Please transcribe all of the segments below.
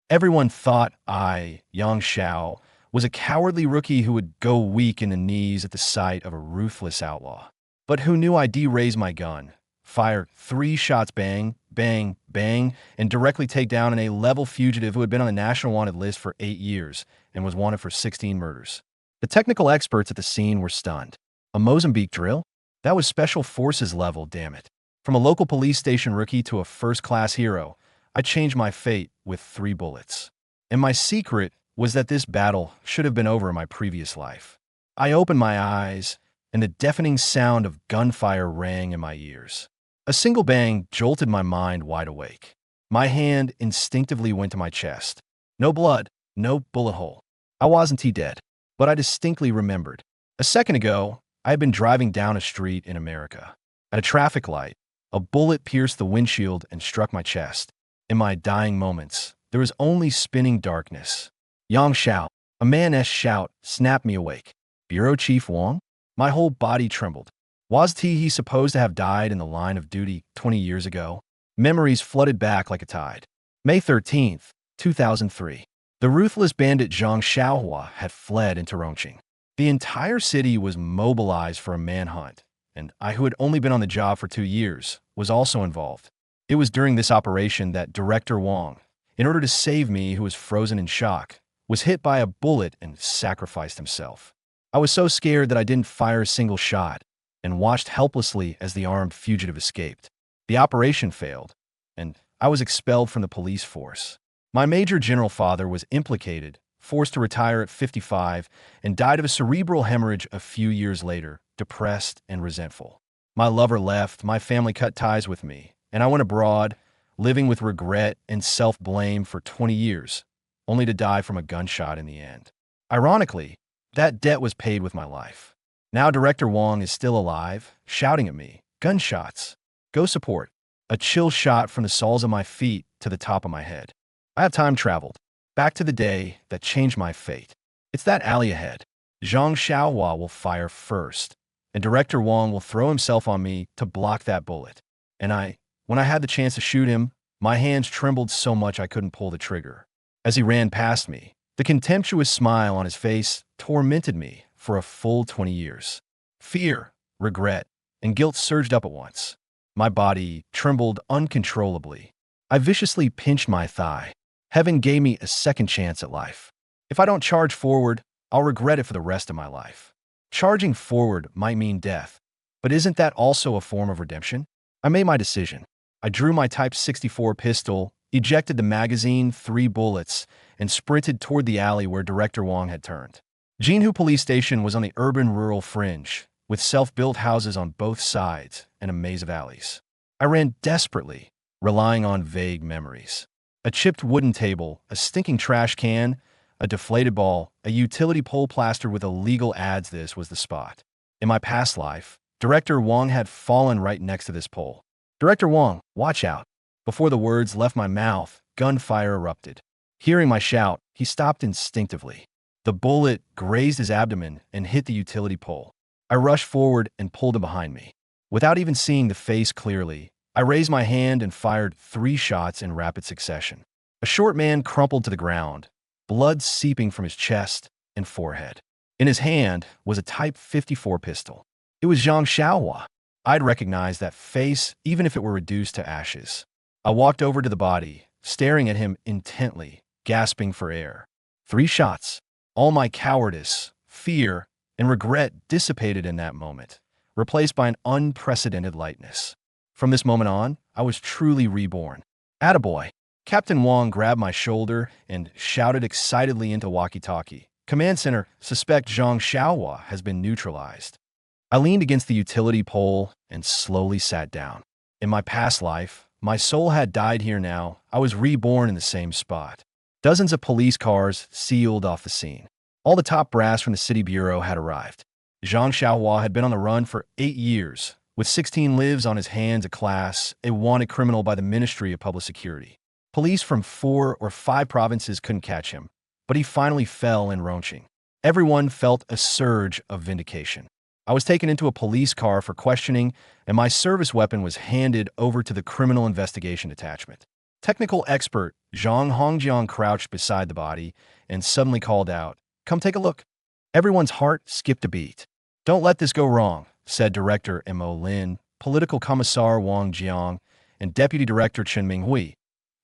Everyone thought I, Yang Xiao, was a cowardly rookie who would go weak in the knees at the sight of a ruthless outlaw. But who knew I'd raise my gun, fire 3 shots bang, bang, bang, and directly take down an A-level fugitive who had been on the National Wanted list for 8 years and was wanted for 16 murders. The technical experts at the scene were stunned. A Mozambique drill? That was Special Forces level, damn it. From a local police station rookie to a first-class hero, I changed my fate with 3 bullets. And my secret was that this battle should have been over in my previous life. I opened my eyes, and the deafening sound of gunfire rang in my ears. A single bang jolted my mind wide awake. My hand instinctively went to my chest. No blood, no bullet hole. I wasn't dead, but I distinctly remembered. A second ago, I had been driving down a street in America. At a traffic light, a bullet pierced the windshield and struck my chest. In my dying moments, there was only spinning darkness. Yang Xiao, a man's shout, snapped me awake. Bureau Chief Wang? My whole body trembled. Was he supposed to have died in the line of duty 20 years ago? Memories flooded back like a tide. May 13th, 2003. The ruthless bandit Zhang Xiaohua had fled into Rongqing. The entire city was mobilized for a manhunt, and I, who had only been on the job for 2 years, was also involved. It was during this operation that Director Wang, in order to save me who was frozen in shock, was hit by a bullet and sacrificed himself. I was so scared that I didn't fire a single shot and watched helplessly as the armed fugitive escaped. The operation failed, and I was expelled from the police force. My Major General father was implicated, forced to retire at 55, and died of a cerebral hemorrhage a few years later, depressed and resentful. My lover left, my family cut ties with me, and I went abroad, living with regret and self-blame for 20 years, only to die from a gunshot in the end. Ironically, that debt was paid with my life. Now Director Wang is still alive, shouting at me, "Gunshots! Go support!" A chill shot from the soles of my feet to the top of my head. I have time traveled, back to the day that changed my fate. It's that alley ahead. Zhang Xiaohua will fire first, and Director Wang will throw himself on me to block that bullet. And when I had the chance to shoot him, my hands trembled so much I couldn't pull the trigger. As he ran past me, the contemptuous smile on his face tormented me for a full 20 years. Fear, regret, and guilt surged up at once. My body trembled uncontrollably. I viciously pinched my thigh. Heaven gave me a second chance at life. If I don't charge forward, I'll regret it for the rest of my life. Charging forward might mean death, but isn't that also a form of redemption? I made my decision. I drew my Type 64 pistol, ejected the magazine, 3 bullets, and sprinted toward the alley where Director Wang had turned. Jinhu Police Station was on the urban-rural fringe, with self-built houses on both sides and a maze of alleys. I ran desperately, relying on vague memories. A chipped wooden table, a stinking trash can, a deflated ball, a utility pole plastered with illegal ads. This was the spot. In my past life, Director Wang had fallen right next to this pole. "Director Wang, watch out." Before the words left my mouth, gunfire erupted. Hearing my shout, he stopped instinctively. The bullet grazed his abdomen and hit the utility pole. I rushed forward and pulled him behind me. Without even seeing the face clearly, I raised my hand and fired 3 shots in rapid succession. A short man crumpled to the ground, blood seeping from his chest and forehead. In his hand was a Type 54 pistol. It was Zhang Xiaohua. I'd recognize that face even if it were reduced to ashes. I walked over to the body, staring at him intently, gasping for air. 3 shots. All my cowardice, fear, and regret dissipated in that moment, replaced by an unprecedented lightness. From this moment on, I was truly reborn. "Attaboy." Captain Wang grabbed my shoulder and shouted excitedly into walkie-talkie. "Command Center, suspect Zhang Xiaohua has been neutralized." I leaned against the utility pole and slowly sat down. In my past life, my soul had died here now. I was reborn in the same spot. Dozens of police cars sealed off the scene. All the top brass from the city bureau had arrived. Zhang Xiaohua had been on the run for 8 years, with 16 lives on his hands, a wanted criminal by the Ministry of Public Security. Police from 4 or 5 provinces couldn't catch him, but he finally fell in Rongqing. Everyone felt a surge of vindication. I was taken into a police car for questioning, and my service weapon was handed over to the Criminal Investigation Detachment. Technical expert Zhang Hongjiang crouched beside the body and suddenly called out, "Come take a look." Everyone's heart skipped a beat. "Don't let this go wrong," said Director Mo Lin, Political Commissar Wang Jiang, and Deputy Director Chen Minghui,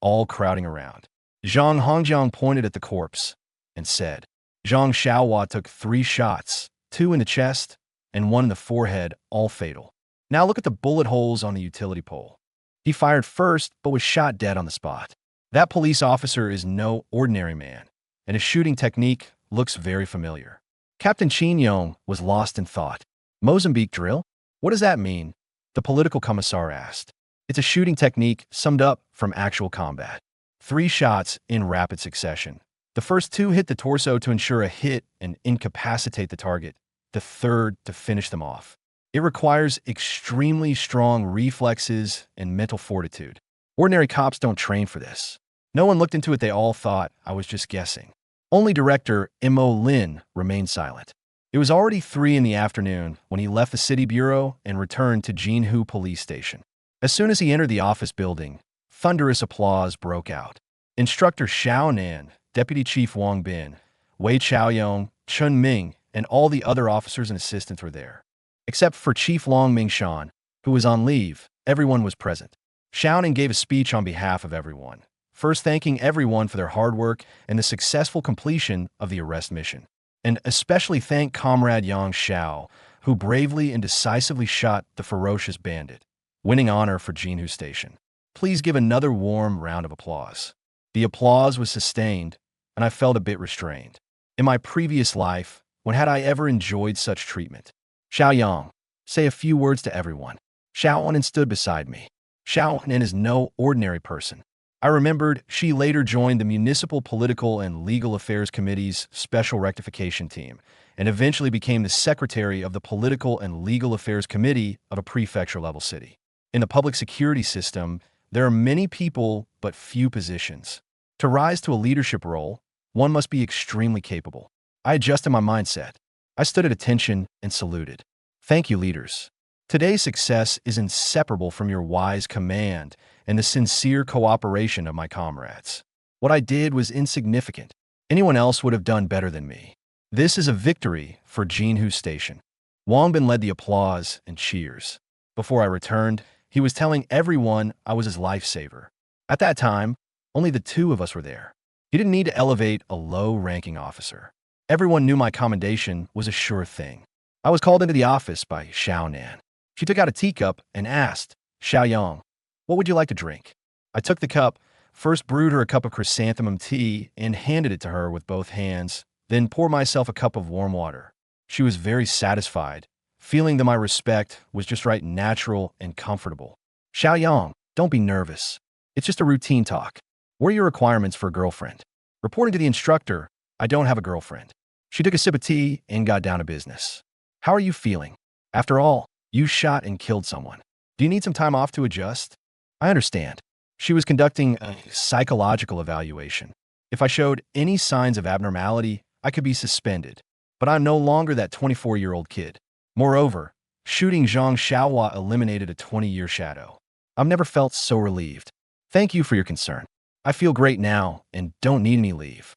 all crowding around. Zhang Hongjiang pointed at the corpse and said, "Zhang Xiaohua took 3 shots, 2 in the chest and 1 in the forehead, all fatal. Now look at the bullet holes on the utility pole. He fired first, but was shot dead on the spot. That police officer is no ordinary man, and his shooting technique looks very familiar." Captain Qin Yong was lost in thought. "Mozambique drill? What does that mean?" the political commissar asked. "It's a shooting technique summed up from actual combat. 3 shots in rapid succession. The first 2 hit the torso to ensure a hit and incapacitate the target, the third to finish them off. It requires extremely strong reflexes and mental fortitude. Ordinary cops don't train for this." No one looked into it. They all thought I was just guessing. Only Director Mo Lin remained silent. It was already 3 in the afternoon when he left the city bureau and returned to Jinhu police station. As soon as he entered the office building, thunderous applause broke out. Instructor Xiao Nan, Deputy Chief Wang Bin, Wei Chaoyong, Chun Ming, and all the other officers and assistants were there. Except for Chief Long Mingshan, who was on leave, everyone was present. Xiao Nan gave a speech on behalf of everyone, first thanking everyone for their hard work and the successful completion of the arrest mission, and especially thanked Comrade Yang Xiao, who bravely and decisively shot the ferocious bandit, winning honor for Jinhu Station. Please give another warm round of applause. The applause was sustained, and I felt a bit restrained. In my previous life, when had I ever enjoyed such treatment? "Xiao Yang, say a few words to everyone." Xiao Wen stood beside me. Xiao Wen is no ordinary person. I remembered she later joined the Municipal Political and Legal Affairs Committee's Special Rectification Team and eventually became the secretary of the Political and Legal Affairs Committee of a prefecture-level city. In the public security system, there are many people but few positions. To rise to a leadership role, one must be extremely capable. I adjusted my mindset. I stood at attention and saluted. "Thank you, leaders. Today's success is inseparable from your wise command and the sincere cooperation of my comrades. What I did was insignificant. Anyone else would have done better than me. This is a victory for Jinhu Station." Wang Bin led the applause and cheers. Before I returned, he was telling everyone I was his lifesaver. At that time, only the 2 of us were there. He didn't need to elevate a low-ranking officer. Everyone knew my commendation was a sure thing. I was called into the office by Xiao Nan. She took out a teacup and asked, "Xiao Yang, what would you like to drink?" I took the cup, first brewed her a cup of chrysanthemum tea, and handed it to her with both hands, then poured myself a cup of warm water. She was very satisfied, feeling that my respect was just right, natural and comfortable. "Xiao Yang, don't be nervous. It's just a routine talk. What are your requirements for a girlfriend?" Reporting to the instructor, I don't have a girlfriend. She took a sip of tea and got down to business. "How are you feeling? After all, you shot and killed someone. Do you need some time off to adjust?" "I understand." She was conducting a psychological evaluation. If I showed any signs of abnormality, I could be suspended. But I'm no longer that 24-year-old kid. Moreover, shooting Zhang Xiaohua eliminated a 20-year shadow. I've never felt so relieved. "Thank you for your concern. I feel great now and don't need any leave."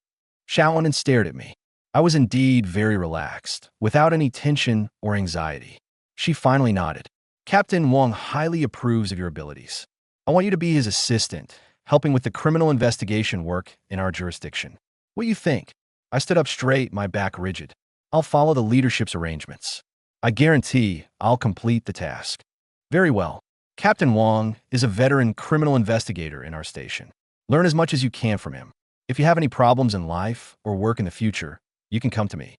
Xiao Wen stared at me. I was indeed very relaxed, without any tension or anxiety. She finally nodded. "Captain Wang highly approves of your abilities. I want you to be his assistant, helping with the criminal investigation work in our jurisdiction. What do you think?" I stood up straight, my back rigid. "I'll follow the leadership's arrangements. I guarantee I'll complete the task." "Very well. Captain Wang is a veteran criminal investigator in our station. Learn as much as you can from him. If you have any problems in life or work in the future, you can come to me."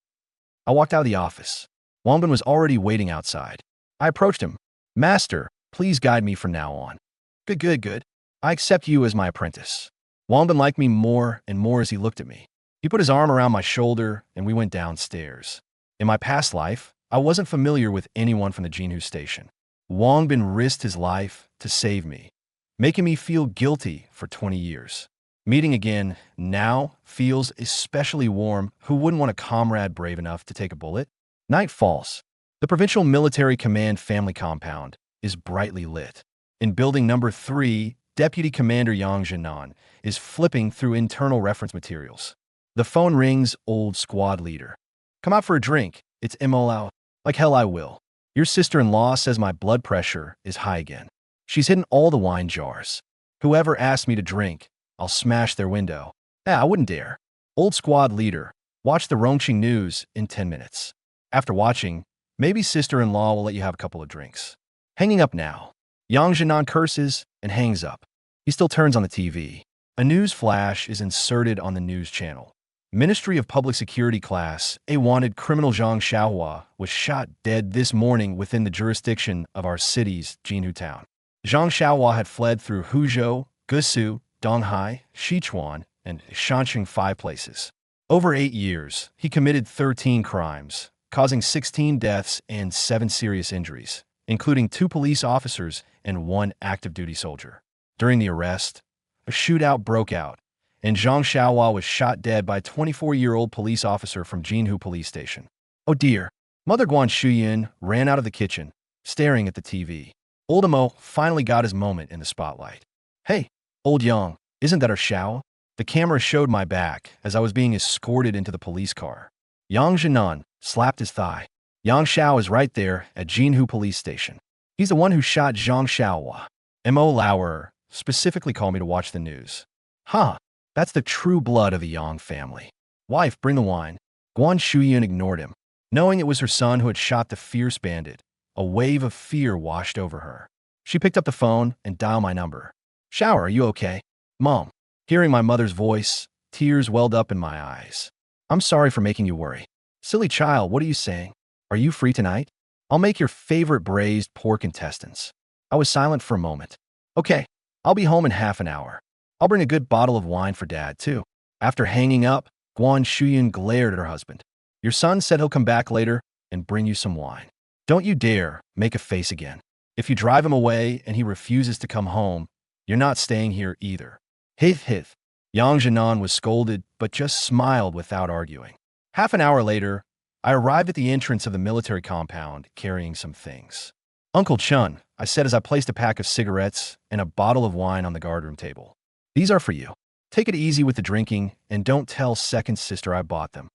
I walked out of the office. Wang Bin was already waiting outside. I approached him. "Master, please guide me from now on." Good. I accept you as my apprentice." Wang Bin liked me more and more as he looked at me. He put his arm around my shoulder and we went downstairs. In my past life, I wasn't familiar with anyone from the Jinhu Station. Wang Bin risked his life to save me, making me feel guilty for 20 years. Meeting again now feels especially warm. Who wouldn't want a comrade brave enough to take a bullet? Night falls. The Provincial Military Command family compound is brightly lit. In building number 3, Deputy Commander Yang Jinan is flipping through internal reference materials. The phone rings, old squad leader. Come out for a drink. It's MO. Like hell I will. Your sister-in-law says my blood pressure is high again. She's hidden all the wine jars. Whoever asks me to drink, I'll smash their window. I wouldn't dare. Old squad leader. Watch the Rongqing news in 10 minutes. After watching, maybe sister-in-law will let you have a couple of drinks. Hanging up now. Yang Jinan curses and hangs up. He still turns on the TV. A news flash is inserted on the news channel. Ministry of Public Security class, a wanted criminal Zhang Xiaohua was shot dead this morning within the jurisdiction of our city's Jinhu town. Zhang Xiaohua had fled through Huzhou, Gusu, Donghai, Sichuan, and Shanxing 5 places. Over 8 years, he committed 13 crimes, causing 16 deaths and 7 serious injuries, including 2 police officers and 1 active-duty soldier. During the arrest, a shootout broke out, and Zhang Xiaohua was shot dead by a 24-year-old police officer from Jinhu Police Station. Oh dear. Mother Guan Shuyin ran out of the kitchen, staring at the TV. Old Mo finally got his moment in the spotlight. Hey, old Yang, isn't that our Xiao? The camera showed my back as I was being escorted into the police car. Yang Jinan slapped his thigh. Yang Xiao is right there at Jinhu Police Station. He's the one who shot Zhang Xiaohua. M.O. Lauer specifically called me to watch the news. Huh, that's the true blood of the Yang family. Wife, bring the wine. Guan Shuyin ignored him. Knowing it was her son who had shot the fierce bandit, a wave of fear washed over her. She picked up the phone and dialed my number. Shower, are you okay? Mom. Hearing my mother's voice, tears welled up in my eyes. I'm sorry for making you worry. Silly child, what are you saying? Are you free tonight? I'll make your favorite braised pork intestines. I was silent for a moment. Okay, I'll be home in half an hour. I'll bring a good bottle of wine for Dad, too. After hanging up, Guan Shuyin glared at her husband. Your son said he'll come back later and bring you some wine. Don't you dare make a face again. If you drive him away and he refuses to come home, you're not staying here either. Hith. Yang Jinan was scolded, but just smiled without arguing. Half an hour later, I arrived at the entrance of the military compound carrying some things. Uncle Chun, I said as I placed a pack of cigarettes and a bottle of wine on the guardroom table. These are for you. Take it easy with the drinking and don't tell second sister I bought them.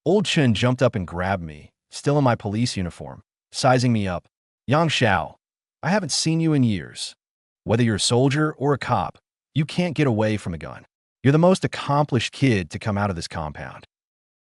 Old Chun jumped up and grabbed me, still in my police uniform, sizing me up. Yang Xiao, I haven't seen you in years. Whether you're a soldier or a cop, you can't get away from a gun. You're the most accomplished kid to come out of this compound.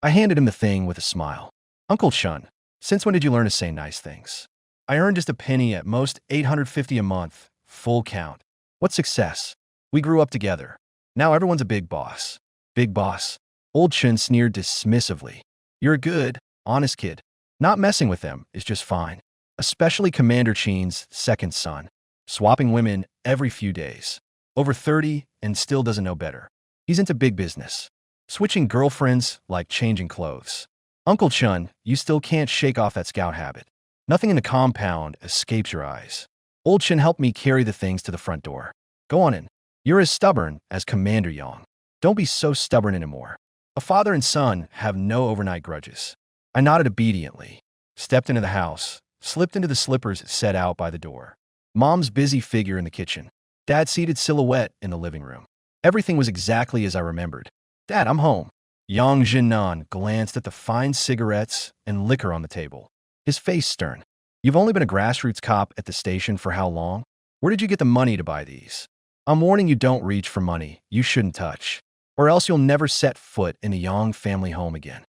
I handed him the thing with a smile. Uncle Chun, since when did you learn to say nice things? I earned just a penny at most $850 a month, full count. What success? We grew up together. Now everyone's a big boss. Big boss. Old Chun sneered dismissively. You're a good, honest kid. Not messing with them is just fine. Especially Commander Chin's second son. Swapping women every few days. Over 30 and still doesn't know better. He's into big business. Switching girlfriends like changing clothes. Uncle Chun, you still can't shake off that scout habit. Nothing in the compound escapes your eyes. Old Chun helped me carry the things to the front door. Go on in. You're as stubborn as Commander Yang. Don't be so stubborn anymore. A father and son have no overnight grudges. I nodded obediently, stepped into the house, slipped into the slippers set out by the door. Mom's busy figure in the kitchen. Dad's seated silhouette in the living room. Everything was exactly as I remembered. Dad, I'm home. Yang Jinan glanced at the fine cigarettes and liquor on the table. His face stern. You've only been a grassroots cop at the station for how long? Where did you get the money to buy these? I'm warning you, don't reach for money you shouldn't touch, or else you'll never set foot in a Yang family home again.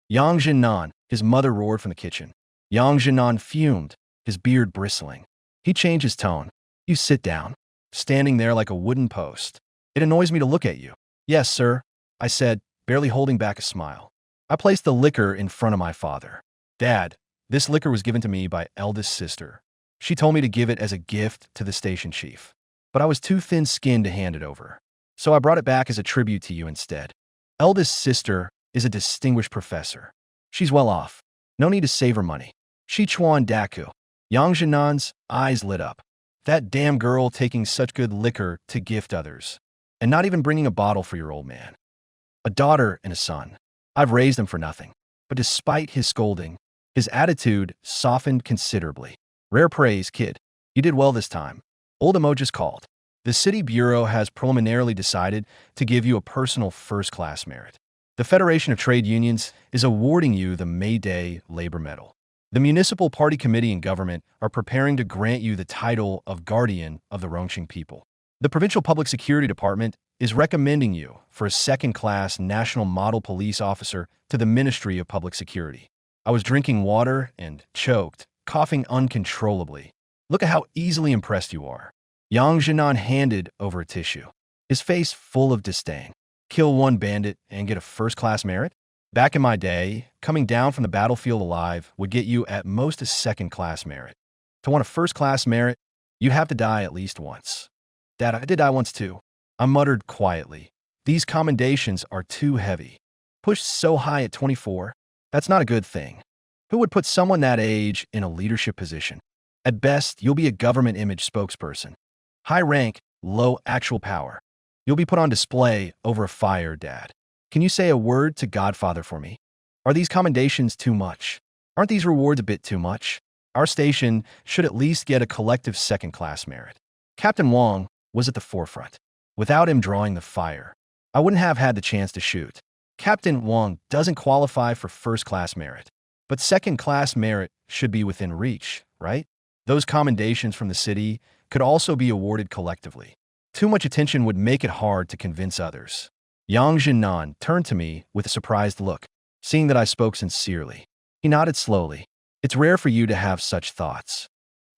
Yang Jinan, his mother roared from the kitchen. Yang Jinan fumed, his beard bristling. He changed his tone. You sit down. Standing there like a wooden post. It annoys me to look at you. Yes, sir, I said, barely holding back a smile. I placed the liquor in front of my father. Dad, this liquor was given to me by eldest sister. She told me to give it as a gift to the station chief. But I was too thin-skinned to hand it over. So I brought it back as a tribute to you instead. Eldest sister is a distinguished professor. She's well off. No need to save her money. Sichuan Daku. Yang Jinan's eyes lit up. That damn girl taking such good liquor to gift others. And not even bringing a bottle for your old man. A daughter and a son. I've raised them for nothing. But despite his scolding, his attitude softened considerably. Rare praise, kid. You did well this time. Old Emo just called. The City Bureau has preliminarily decided to give you a personal first-class merit. The Federation of Trade Unions is awarding you the May Day Labor Medal. The Municipal Party Committee and government are preparing to grant you the title of Guardian of the Rongqing people. The Provincial Public Security Department is recommending you for a second-class National Model Police Officer to the Ministry of Public Security. I was drinking water and choked, coughing uncontrollably. Look at how easily impressed you are. Yang Jinan handed over a tissue, his face full of disdain. Kill one bandit and get a first-class merit? Back in my day, coming down from the battlefield alive would get you at most a second-class merit. To want a first-class merit, you have to die at least once. Dad, I did die once too. I muttered quietly. These commendations are too heavy. Pushed so high at 24, that's not a good thing. Who would put someone that age in a leadership position? At best, you'll be a government image spokesperson. High rank, low actual power. You'll be put on display over a fire, Dad. Can you say a word to Godfather for me? Are these commendations too much? Aren't these rewards a bit too much? Our station should at least get a collective second-class merit. Captain Wang was at the forefront. Without him drawing the fire, I wouldn't have had the chance to shoot. Captain Wang doesn't qualify for first-class merit, but second-class merit should be within reach, right? Those commendations from the city could also be awarded collectively. Too much attention would make it hard to convince others. Yang Jinan turned to me with a surprised look, seeing that I spoke sincerely. He nodded slowly. It's rare for you to have such thoughts.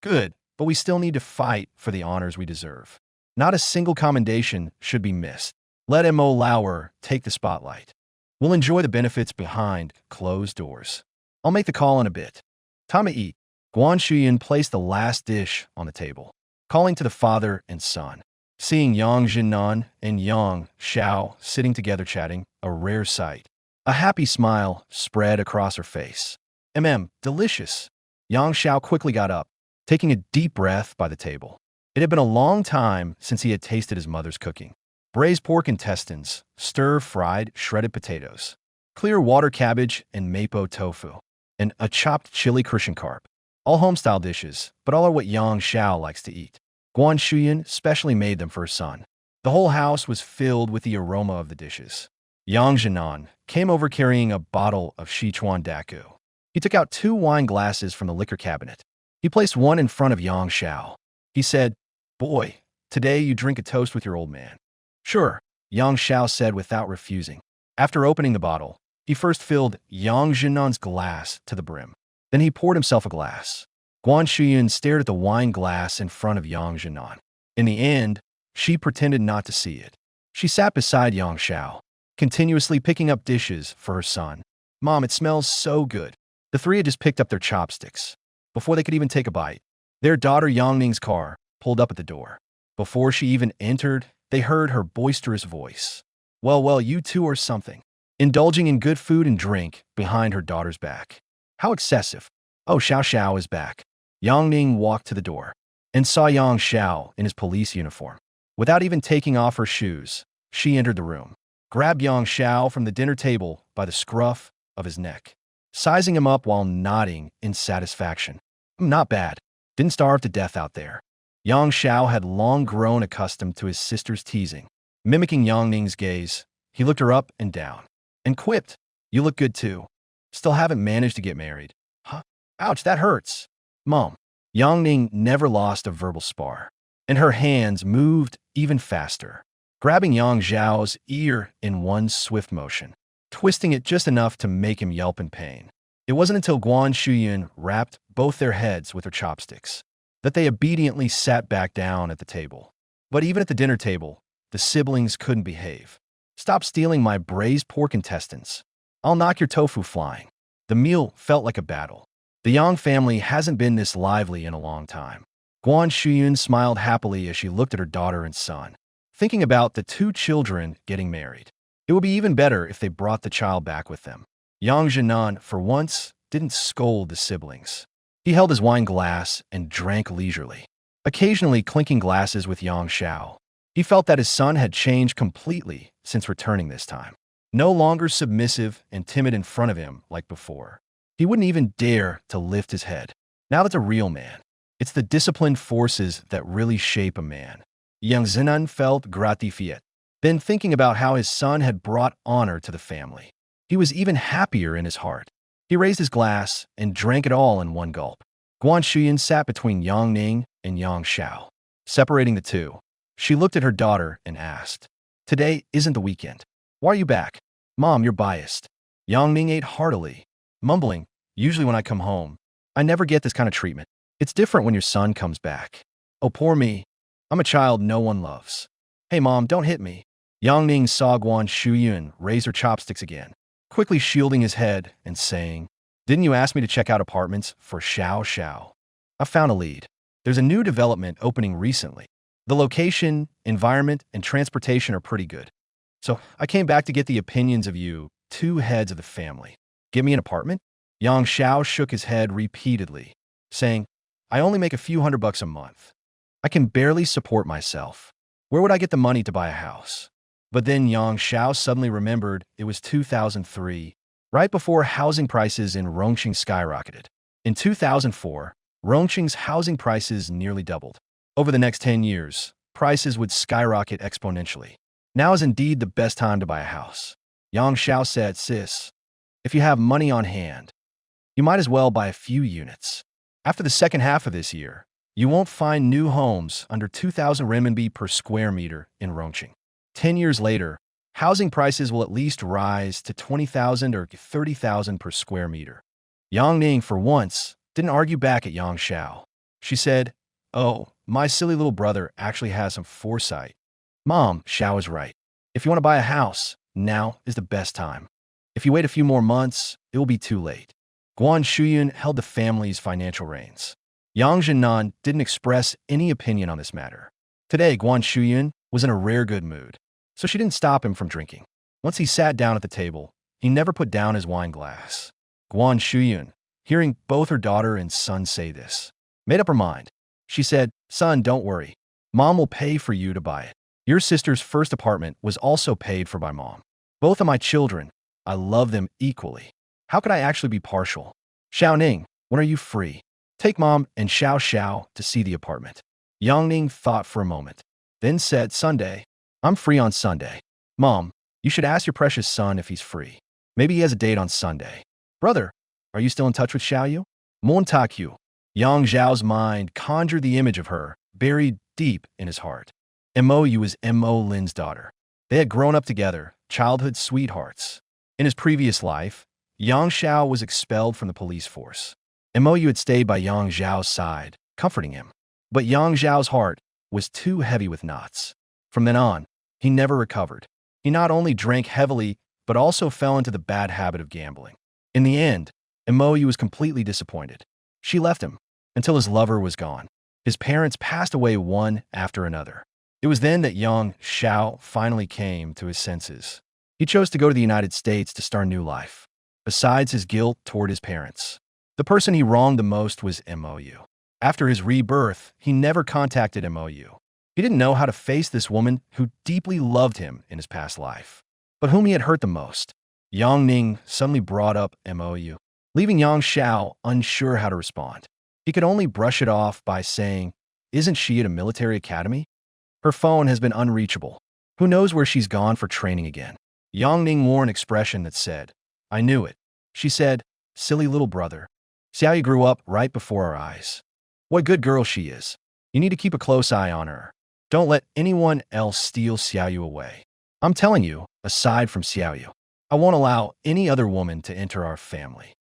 Good, but we still need to fight for the honors we deserve. Not a single commendation should be missed. Let M.O. Lauer take the spotlight. We'll enjoy the benefits behind closed doors. I'll make the call in a bit. Time to eat. Guan Shuyan placed the last dish on the table, calling to the father and son. Seeing Yang Jinan and Yang Xiao sitting together chatting, a rare sight. A happy smile spread across her face. Delicious. Yang Xiao quickly got up, taking a deep breath by the table. It had been a long time since he had tasted his mother's cooking. Braised pork intestines, stir-fried shredded potatoes, clear water cabbage and mapo tofu, and a chopped chili Christian carp. All home-style dishes, but all are what Yang Xiao likes to eat. Guan Shuyan specially made them for her son. The whole house was filled with the aroma of the dishes. Yang Jinan came over carrying a bottle of Sichuan Daku. He took out 2 wine glasses from the liquor cabinet. He placed one in front of Yang Xiao. He said, "Boy, today you drink a toast with your old man." "Sure," Yang Xiao said without refusing. After opening the bottle, he first filled Yang Jinan's glass to the brim. Then he poured himself a glass. Guan Shuyan stared at the wine glass in front of Yang Jinan. In the end, she pretended not to see it. She sat beside Yang Xiao, continuously picking up dishes for her son. "Mom, it smells so good." The three had just picked up their chopsticks. Before they could even take a bite, their daughter Yang Ning's car pulled up at the door. Before she even entered, they heard her boisterous voice. Well, you two are something. Indulging in good food and drink behind her daughter's back. How excessive. Oh, Xiao Xiao is back. Yang Ning walked to the door and saw Yang Xiao in his police uniform. Without even taking off her shoes, she entered the room, grabbed Yang Xiao from the dinner table by the scruff of his neck, sizing him up while nodding in satisfaction. Not bad. Didn't starve to death out there. Yang Xiao had long grown accustomed to his sister's teasing. Mimicking Yang Ning's gaze, he looked her up and down and quipped, "You look good too. Still haven't managed to get married." Huh? Ouch, that hurts. Mom. Yang Ning never lost a verbal spar, and her hands moved even faster, grabbing Yang Xiao's ear in one swift motion, twisting it just enough to make him yelp in pain. It wasn't until Guan Shuyan wrapped both their heads with her chopsticks that they obediently sat back down at the table. But even at the dinner table, the siblings couldn't behave. "Stop stealing my braised pork intestines. I'll knock your tofu flying." The meal felt like a battle. The Yang family hasn't been this lively in a long time. Guan Shuyan smiled happily as she looked at her daughter and son, thinking about the 2 children getting married. It would be even better if they brought the child back with them. Yang Jinan, for once, didn't scold the siblings. He held his wine glass and drank leisurely, occasionally clinking glasses with Yang Xiao. He felt that his son had changed completely since returning this time. No longer submissive and timid in front of him like before. He wouldn't even dare to lift his head. Now that's a real man. It's the disciplined forces that really shape a man. Yang Zinan felt gratified, then thinking about how his son had brought honor to the family. He was even happier in his heart. He raised his glass and drank it all in one gulp. Guan Shuyan sat between Yang Ning and Yang Xiao, separating the two. She looked at her daughter and asked, "Today isn't the weekend. Why are you back?" "Mom, you're biased." Yang Ning ate heartily, mumbling, "Usually when I come home, I never get this kind of treatment. It's different when your son comes back." "Oh, poor me. I'm a child no one loves." "Hey, Mom, don't hit me." Yang Ning saw Guan Shuyun raise her chopsticks again, quickly shielding his head and saying, "Didn't you ask me to check out apartments for Xiao Xiao? I found a lead. There's a new development opening recently. The location, environment, and transportation are pretty good. So I came back to get the opinions of you, two heads of the family. Give me an apartment?" Yang Xiao shook his head repeatedly, saying, "I only make a few $100 a month. I can barely support myself. Where would I get the money to buy a house?" But then Yang Xiao suddenly remembered it was 2003, right before housing prices in Rongqing skyrocketed. In 2004, Rongqing's housing prices nearly doubled. Over the next 10 years, prices would skyrocket exponentially. Now is indeed the best time to buy a house. Yang Xiao said, "Sis, if you have money on hand, you might as well buy a few units. After the second half of this year, you won't find new homes under 2,000 renminbi per square meter in Rongqing. 10 years later, housing prices will at least rise to 20,000 or 30,000 per square meter." Yang Ning, for once, didn't argue back at Yang Xiao. She said, "Oh, my silly little brother actually has some foresight. Mom, Xiao is right. If you want to buy a house, now is the best time. If you wait a few more months, it will be too late." Guan Shuyun held the family's financial reins. Yang Zhenan didn't express any opinion on this matter. Today, Guan Shuyun was in a rare good mood, so she didn't stop him from drinking. Once he sat down at the table, he never put down his wine glass. Guan Shuyun, hearing both her daughter and son say this, made up her mind. She said, "Son, don't worry. Mom will pay for you to buy it. Your sister's first apartment was also paid for by Mom. Both of my children, I love them equally. How could I actually be partial? Xiao Ning, when are you free? Take Mom and Xiao Xiao to see the apartment." Yang Ning thought for a moment, then said, "Sunday. I'm free on Sunday." "Mom, you should ask your precious son if he's free. Maybe he has a date on Sunday." "Brother, are you still in touch with Xiaoyu?" "Montakyu." Yang Zhao's mind conjured the image of her, buried deep in his heart. Mou is Mo Lin's daughter. They had grown up together, childhood sweethearts. In his previous life, Yang Xiao was expelled from the police force. Mou had stayed by Yang Zhao's side, comforting him. But Yang Zhao's heart was too heavy with knots. From then on, he never recovered. He not only drank heavily, but also fell into the bad habit of gambling. In the end, Mou was completely disappointed. She left him until his lover was gone. His parents passed away one after another. It was then that Yang Xiao finally came to his senses. He chose to go to the United States to start a new life. Besides his guilt toward his parents, the person he wronged the most was Mou. After his rebirth, he never contacted Mou. He didn't know how to face this woman who deeply loved him in his past life, but whom he had hurt the most. Yang Ning suddenly brought up Mou, leaving Yang Xiao unsure how to respond. He could only brush it off by saying, "Isn't she at a military academy? Her phone has been unreachable. Who knows where she's gone for training again?" Yang Ning wore an expression that said, "I knew it." She said, "Silly little brother. Xiaoyu grew up right before our eyes. What a good girl she is. You need to keep a close eye on her. Don't let anyone else steal Xiaoyu away. I'm telling you, aside from Xiaoyu, I won't allow any other woman to enter our family."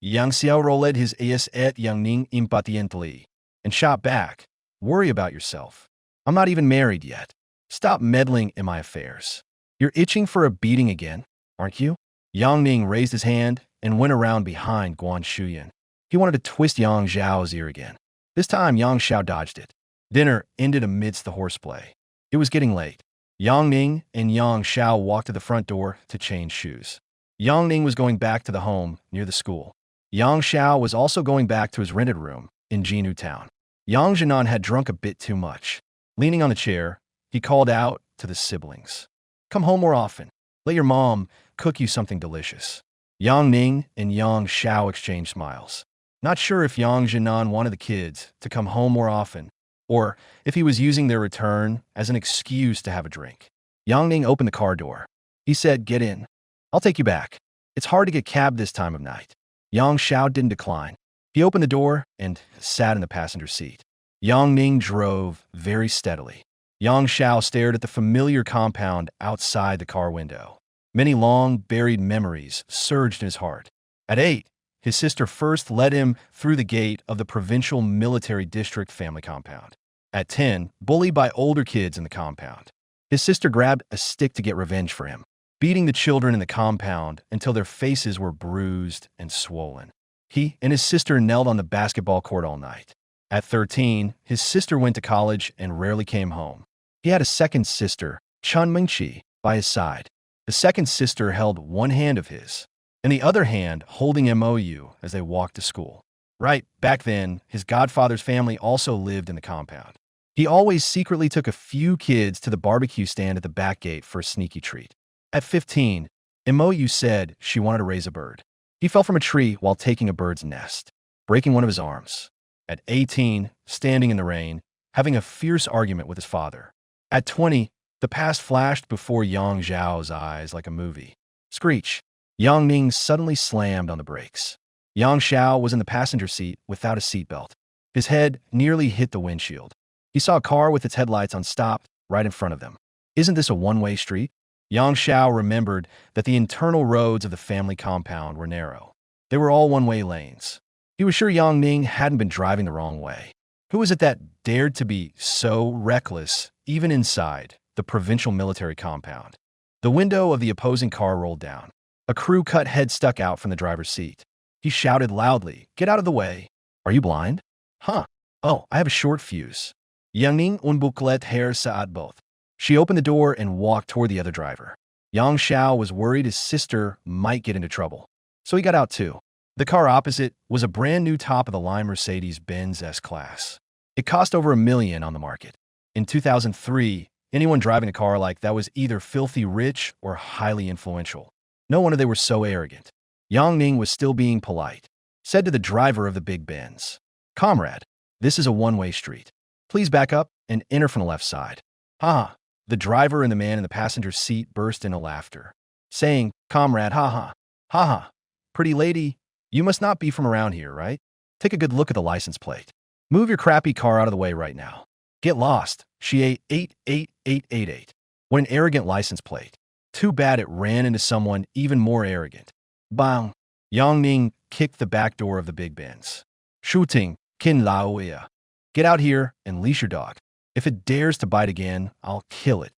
Yang Xiao rolled his eyes at Yang Ning impatiently and shot back, "Worry about yourself. I'm not even married yet. Stop meddling in my affairs. You're itching for a beating again, aren't you?" Yang Ning raised his hand and went around behind Guan Shuyan. He wanted to twist Yang Zhao's ear again. This time, Yang Xiao dodged it. Dinner ended amidst the horseplay. It was getting late. Yang Ning and Yang Xiao walked to the front door to change shoes. Yang Ning was going back to the home near the school. Yang Xiao was also going back to his rented room in Jinu town. Yang Zhenan had drunk a bit too much. Leaning on the chair, he called out to the siblings, "Come home more often. Let your mom cook you something delicious." Yang Ning and Yang Xiao exchanged smiles. Not sure if Yang Zhenan wanted the kids to come home more often, or if he was using their return as an excuse to have a drink. Yang Ning opened the car door. He said, "Get in. I'll take you back. It's hard to get cab this time of night." Yang Xiao didn't decline. He opened the door and sat in the passenger seat. Yang Ning drove very steadily. Yang Xiao stared at the familiar compound outside the car window. Many long, buried memories surged in his heart. At 8, his sister first led him through the gate of the provincial military district family compound. At 10, bullied by older kids in the compound, his sister grabbed a stick to get revenge for him, beating the children in the compound until their faces were bruised and swollen. He and his sister knelt on the basketball court all night. At 13, his sister went to college and rarely came home. He had a second sister, Chun Mingqi, by his side. The second sister held one hand of his, and the other hand holding MOU as they walked to school. Right, back then, his godfather's family also lived in the compound. He always secretly took a few kids to the barbecue stand at the back gate for a sneaky treat. At 15, MOU said she wanted to raise a bird. He fell from a tree while taking a bird's nest, breaking one of his arms. At 18, standing in the rain, having a fierce argument with his father. At 20, the past flashed before Yang Zhao's eyes like a movie. Screech. Yang Ning suddenly slammed on the brakes. Yang Xiao was in the passenger seat without a seatbelt. His head nearly hit the windshield. He saw a car with its headlights on stop right in front of them. Isn't this a one-way street? Yang Xiao remembered that the internal roads of the family compound were narrow. They were all one-way lanes. He was sure Yang Ning hadn't been driving the wrong way. Who was it that dared to be so reckless, even inside the provincial military compound? The window of the opposing car rolled down. A crew-cut head stuck out from the driver's seat. He shouted loudly, "Get out of the way. Are you blind?" "Huh. Oh, I have a short fuse." Yang Ning unbuklet her saat both. She opened the door and walked toward the other driver. Yang Xiao was worried his sister might get into trouble, so he got out too. The car opposite was a brand new top-of-the-line Mercedes-Benz S-Class. It cost over $1 million on the market. In 2003, anyone driving a car like that was either filthy rich or highly influential. No wonder they were so arrogant. Yang Ning was still being polite. Said to the driver of the big Benz, "Comrade, this is a one-way street. Please back up and enter from the left side." "Ha!" The driver and the man in the passenger seat burst into laughter, saying, "Comrade, ha-ha, ha-ha. Pretty lady, you must not be from around here, right? Take a good look at the license plate. Move your crappy car out of the way right now. Get lost. She ate 88888. What an arrogant license plate. Too bad it ran into someone even more arrogant." Bang! Yang Ning kicked the back door of the big Benz. "Shooting, kin laoya. Get out here and leash your dog. If it dares to bite again, I'll kill it."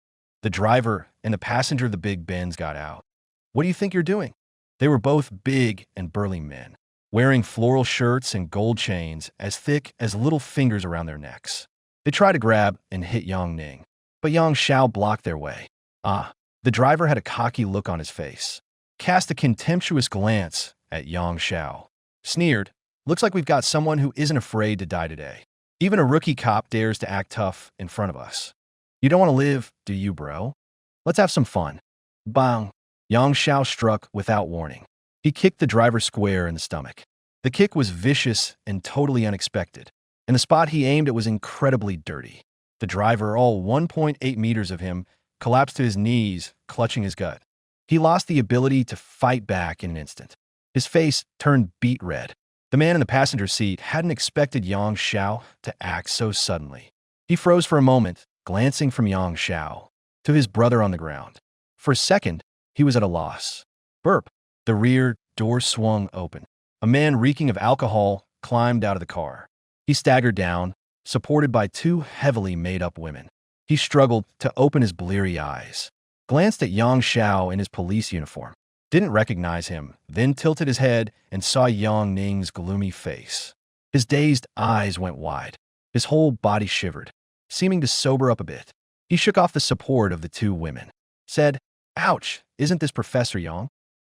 The driver and the passenger of the big Benz got out. "What do you think you're doing?" They were both big and burly men, wearing floral shirts and gold chains as thick as little fingers around their necks. They tried to grab and hit Yang Ning, but Yang Xiao blocked their way. The driver had a cocky look on his face, cast a contemptuous glance at Yang Xiao, sneered, "Looks like we've got someone who isn't afraid to die today. Even a rookie cop dares to act tough in front of us. You don't want to live, do you, bro? Let's have some fun." Bang! Yang Xiao struck without warning. He kicked the driver square in the stomach. The kick was vicious and totally unexpected, and the spot he aimed at was incredibly dirty. The driver, all 1.8 meters of him, collapsed to his knees, clutching his gut. He lost the ability to fight back in an instant. His face turned beet red. The man in the passenger seat hadn't expected Yang Xiao to act so suddenly. He froze for a moment, glancing from Yang Xiao to his brother on the ground. For a second, he was at a loss. Burp! The rear door swung open. A man reeking of alcohol climbed out of the car. He staggered down, supported by two heavily made-up women. He struggled to open his bleary eyes, glanced at Yang Xiao in his police uniform, didn't recognize him, then tilted his head and saw Yang Ning's gloomy face. His dazed eyes went wide. His whole body shivered, seeming to sober up a bit. He shook off the support of the two women, said, "Ouch, isn't this Professor Yang?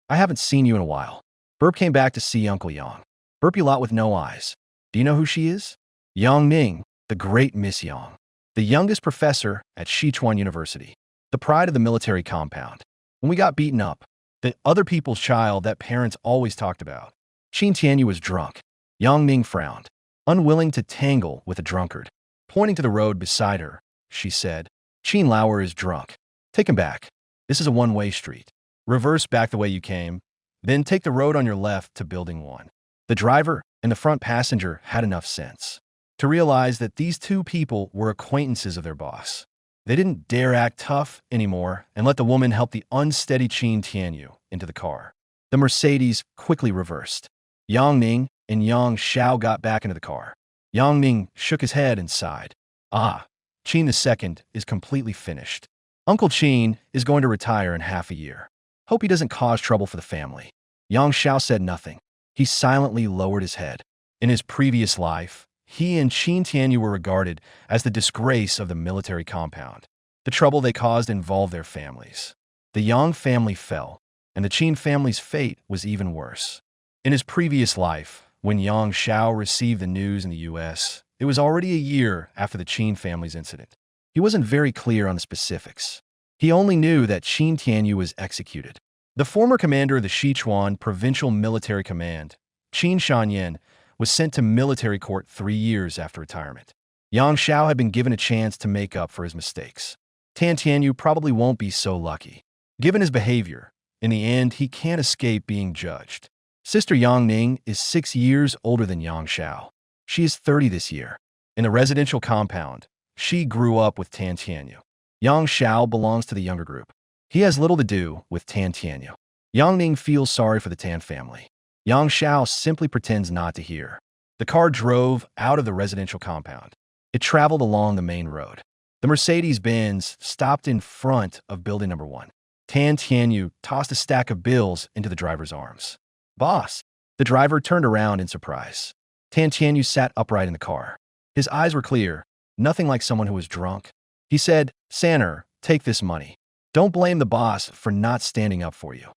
I haven't seen you in a while." Burp came back to see Uncle Yang. Burpy lot with no eyes. "Do you know who she is?" "Yang Ning, the great Miss Yang. The youngest professor at Sichuan University. The pride of the military compound. When we got beaten up, the other people's child that parents always talked about." Qin Tianyu was drunk. Yang Ning frowned, unwilling to tangle with a drunkard. Pointing to the road beside her, she said, Qin Lauer is drunk. Take him back. This is a one-way street. Reverse back the way you came, then take the road on your left to Building 1. The driver and the front passenger had enough sense to realize that these two people were acquaintances of their boss. They didn't dare act tough anymore and let the woman help the unsteady Qin Tianyu into the car. The Mercedes quickly reversed. Yang Ning and Yang Xiao got back into the car. Yang Ning shook his head and sighed. Ah, Qin II is completely finished. Uncle Qin is going to retire in half a year. Hope he doesn't cause trouble for the family. Yang Xiao said nothing. He silently lowered his head. In his previous life, he and Qin Tianyu were regarded as the disgrace of the military compound. The trouble they caused involved their families. The Yang family fell, and the Qin family's fate was even worse. In his previous life, when Yang Xiao received the news in the U.S., it was already a year after the Qin family's incident. He wasn't very clear on the specifics. He only knew that Qin Tianyu was executed. The former commander of the Sichuan Provincial Military Command, Qin Shanyan, was sent to military court 3 years after retirement. Yang Xiao had been given a chance to make up for his mistakes. Tan Tianyu probably won't be so lucky. Given his behavior, in the end, he can't escape being judged. Sister Yang Ning is 6 years older than Yang Xiao. She is 30 this year. In the residential compound, she grew up with Tan Tianyu. Yang Xiao belongs to the younger group. He has little to do with Tan Tianyu. Yang Ning feels sorry for the Tan family. Yang Xiao simply pretends not to hear. The car drove out of the residential compound. It traveled along the main road. The Mercedes-Benz stopped in front of building number 1. Tan Tianyu tossed a stack of bills into the driver's arms. Boss! The driver turned around in surprise. Tan Tianyu sat upright in the car. His eyes were clear, nothing like someone who was drunk. He said, Sanner, take this money. Don't blame the boss for not standing up for you.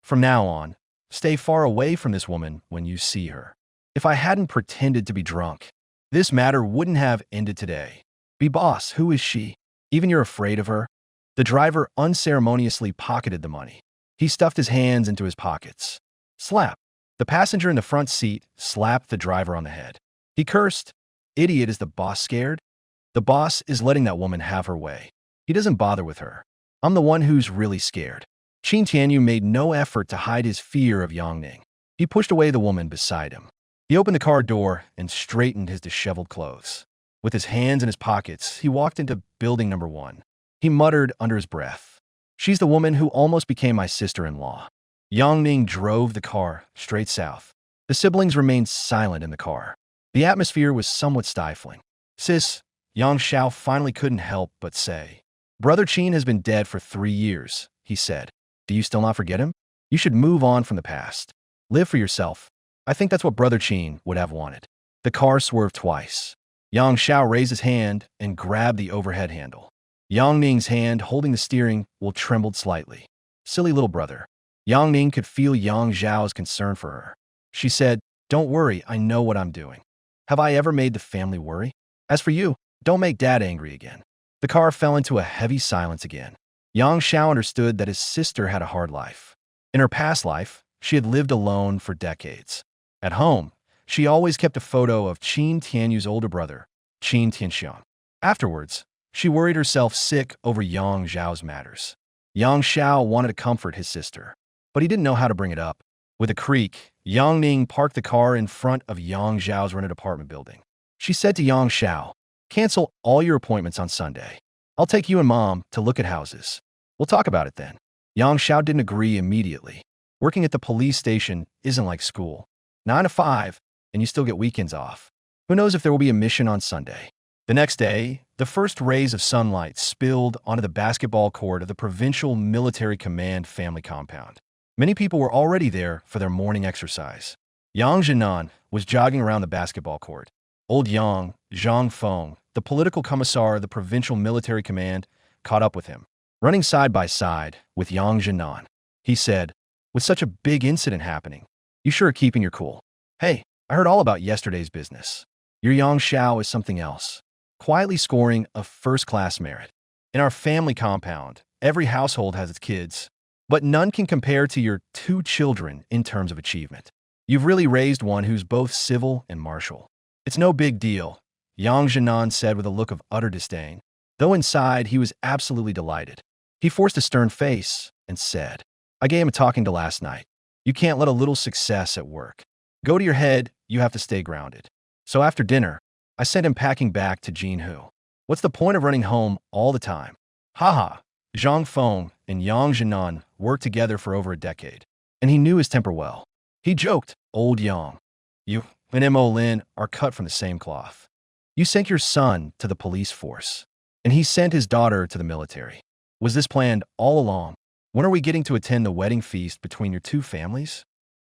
From now on, stay far away from this woman when you see her. If I hadn't pretended to be drunk, this matter wouldn't have ended today. Be boss, who is she? Even you're afraid of her? The driver unceremoniously pocketed the money. He stuffed his hands into his pockets. Slap. The passenger in the front seat slapped the driver on the head. He cursed. Idiot, is the boss scared? The boss is letting that woman have her way. He doesn't bother with her. I'm the one who's really scared. Qin Tianyu made no effort to hide his fear of Yang Ning. He pushed away the woman beside him. He opened the car door and straightened his disheveled clothes. With his hands in his pockets, he walked into building number 1. He muttered under his breath, She's the woman who almost became my sister-in-law. Yang Ning drove the car straight south. The siblings remained silent in the car. The atmosphere was somewhat stifling. Sis, Yang Xiao finally couldn't help but say, Brother Qin has been dead for 3 years, he said. Do you still not forget him? You should move on from the past. Live for yourself. I think that's what Brother Qin would have wanted. The car swerved twice. Yang Xiao raised his hand and grabbed the overhead handle. Yang Ning's hand holding the steering wheel trembled slightly. Silly little brother. Yang Ning could feel Yang Xiao's concern for her. She said, Don't worry, I know what I'm doing. Have I ever made the family worry? As for you, don't make Dad angry again. The car fell into a heavy silence again. Yang Xiao understood that his sister had a hard life. In her past life, she had lived alone for decades. At home, she always kept a photo of Qin Tianyu's older brother, Qin Tianxiang. Afterwards, she worried herself sick over Yang Xiao's matters. Yang Xiao wanted to comfort his sister, but he didn't know how to bring it up. With a creak, Yang Ning parked the car in front of Yang Xiao's rented apartment building. She said to Yang Xiao, Cancel all your appointments on Sunday. I'll take you and Mom to look at houses. We'll talk about it then. Yang Xiao didn't agree immediately. Working at the police station isn't like school. 9 to 5, and you still get weekends off. Who knows if there will be a mission on Sunday? The next day, the first rays of sunlight spilled onto the basketball court of the Provincial Military Command family compound. Many people were already there for their morning exercise. Yang Jinan was jogging around the basketball court. Old Yang, Zhang Feng, the political commissar of the Provincial Military Command, caught up with him. Running side by side with Yang Jinan, he said, With such a big incident happening, you sure are keeping your cool. Hey, I heard all about yesterday's business. Your Yang Xiao is something else, quietly scoring a first-class merit. In our family compound, every household has its kids, but none can compare to your 2 children in terms of achievement. You've really raised one who's both civil and martial. It's no big deal. Yang Jinan said with a look of utter disdain, though inside he was absolutely delighted. He forced a stern face and said, I gave him a talking to last night. You can't let a little success at work go to your head. You have to stay grounded. So after dinner, I sent him packing back to Jinhu. What's the point of running home all the time? Haha. Zhang Feng and Yang Jinan worked together for over a decade, and he knew his temper well. He joked, Old Yang, you and Mo Lin are cut from the same cloth. You sent your son to the police force, and he sent his daughter to the military. Was this planned all along? When are we getting to attend the wedding feast between your two families?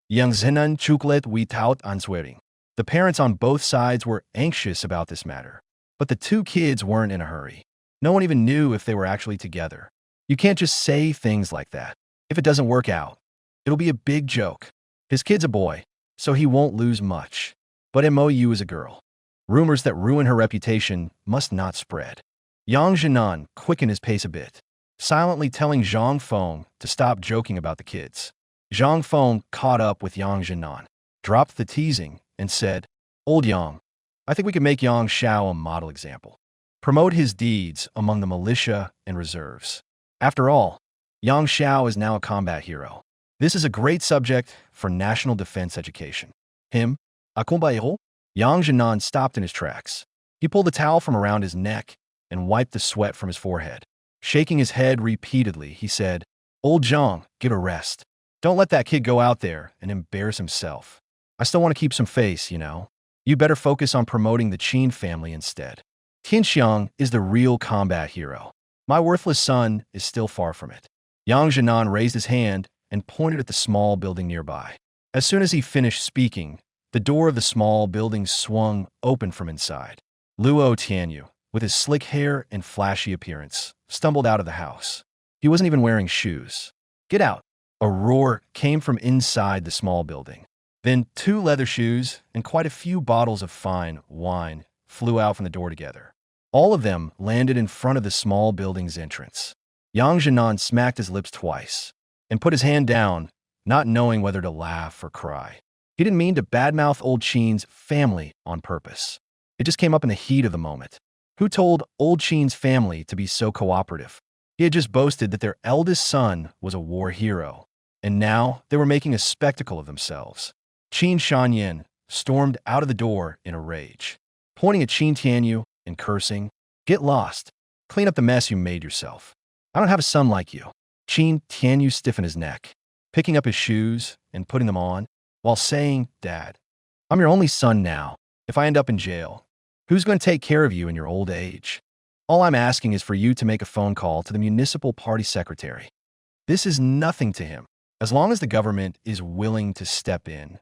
Yang Zinan Chuklet without answering. The parents on both sides were anxious about this matter, but the two kids weren't in a hurry. No one even knew if they were actually together. You can't just say things like that. If it doesn't work out, it'll be a big joke. His kid's a boy, so he won't lose much. But MOU is a girl. Rumors that ruin her reputation must not spread. Yang Jinan quickened his pace a bit, silently telling Zhang Feng to stop joking about the kids. Zhang Feng caught up with Yang Jinan, dropped the teasing, and said, Old Yang, I think we could make Yang Xiao a model example. Promote his deeds among the militia and reserves. After all, Yang Xiao is now a combat hero. This is a great subject for national defense education. Him, a combat hero? Yang Jinan stopped in his tracks. He pulled the towel from around his neck and wiped the sweat from his forehead. Shaking his head repeatedly, he said, Old Zhang, get a rest. Don't let that kid go out there and embarrass himself. I still want to keep some face, you know. You better focus on promoting the Qin family instead. Tianxiang is the real combat hero. My worthless son is still far from it. Yang Jinan raised his hand and pointed at the small building nearby. As soon as he finished speaking, the door of the small building swung open from inside. Luo Tianyu, with his slick hair and flashy appearance, stumbled out of the house. He wasn't even wearing shoes. Get out! A roar came from inside the small building. Then 2 leather shoes and quite a few bottles of fine wine flew out from the door together. All of them landed in front of the small building's entrance. Yang Jinan smacked his lips twice and put his hand down, not knowing whether to laugh or cry. He didn't mean to badmouth Old Qin's family on purpose. It just came up in the heat of the moment. Who told Old Qin's family to be so cooperative? He had just boasted that their eldest son was a war hero, and now they were making a spectacle of themselves. Qin Shanyan stormed out of the door in a rage, pointing at Qin Tianyu and cursing, Get lost. Clean up the mess you made yourself. I don't have a son like you. Qin Tianyu stiffened his neck, picking up his shoes and putting them on, while saying, Dad, I'm your only son now. If I end up in jail, who's going to take care of you in your old age? All I'm asking is for you to make a phone call to the municipal party secretary. This is nothing to him. As long as the government is willing to step in,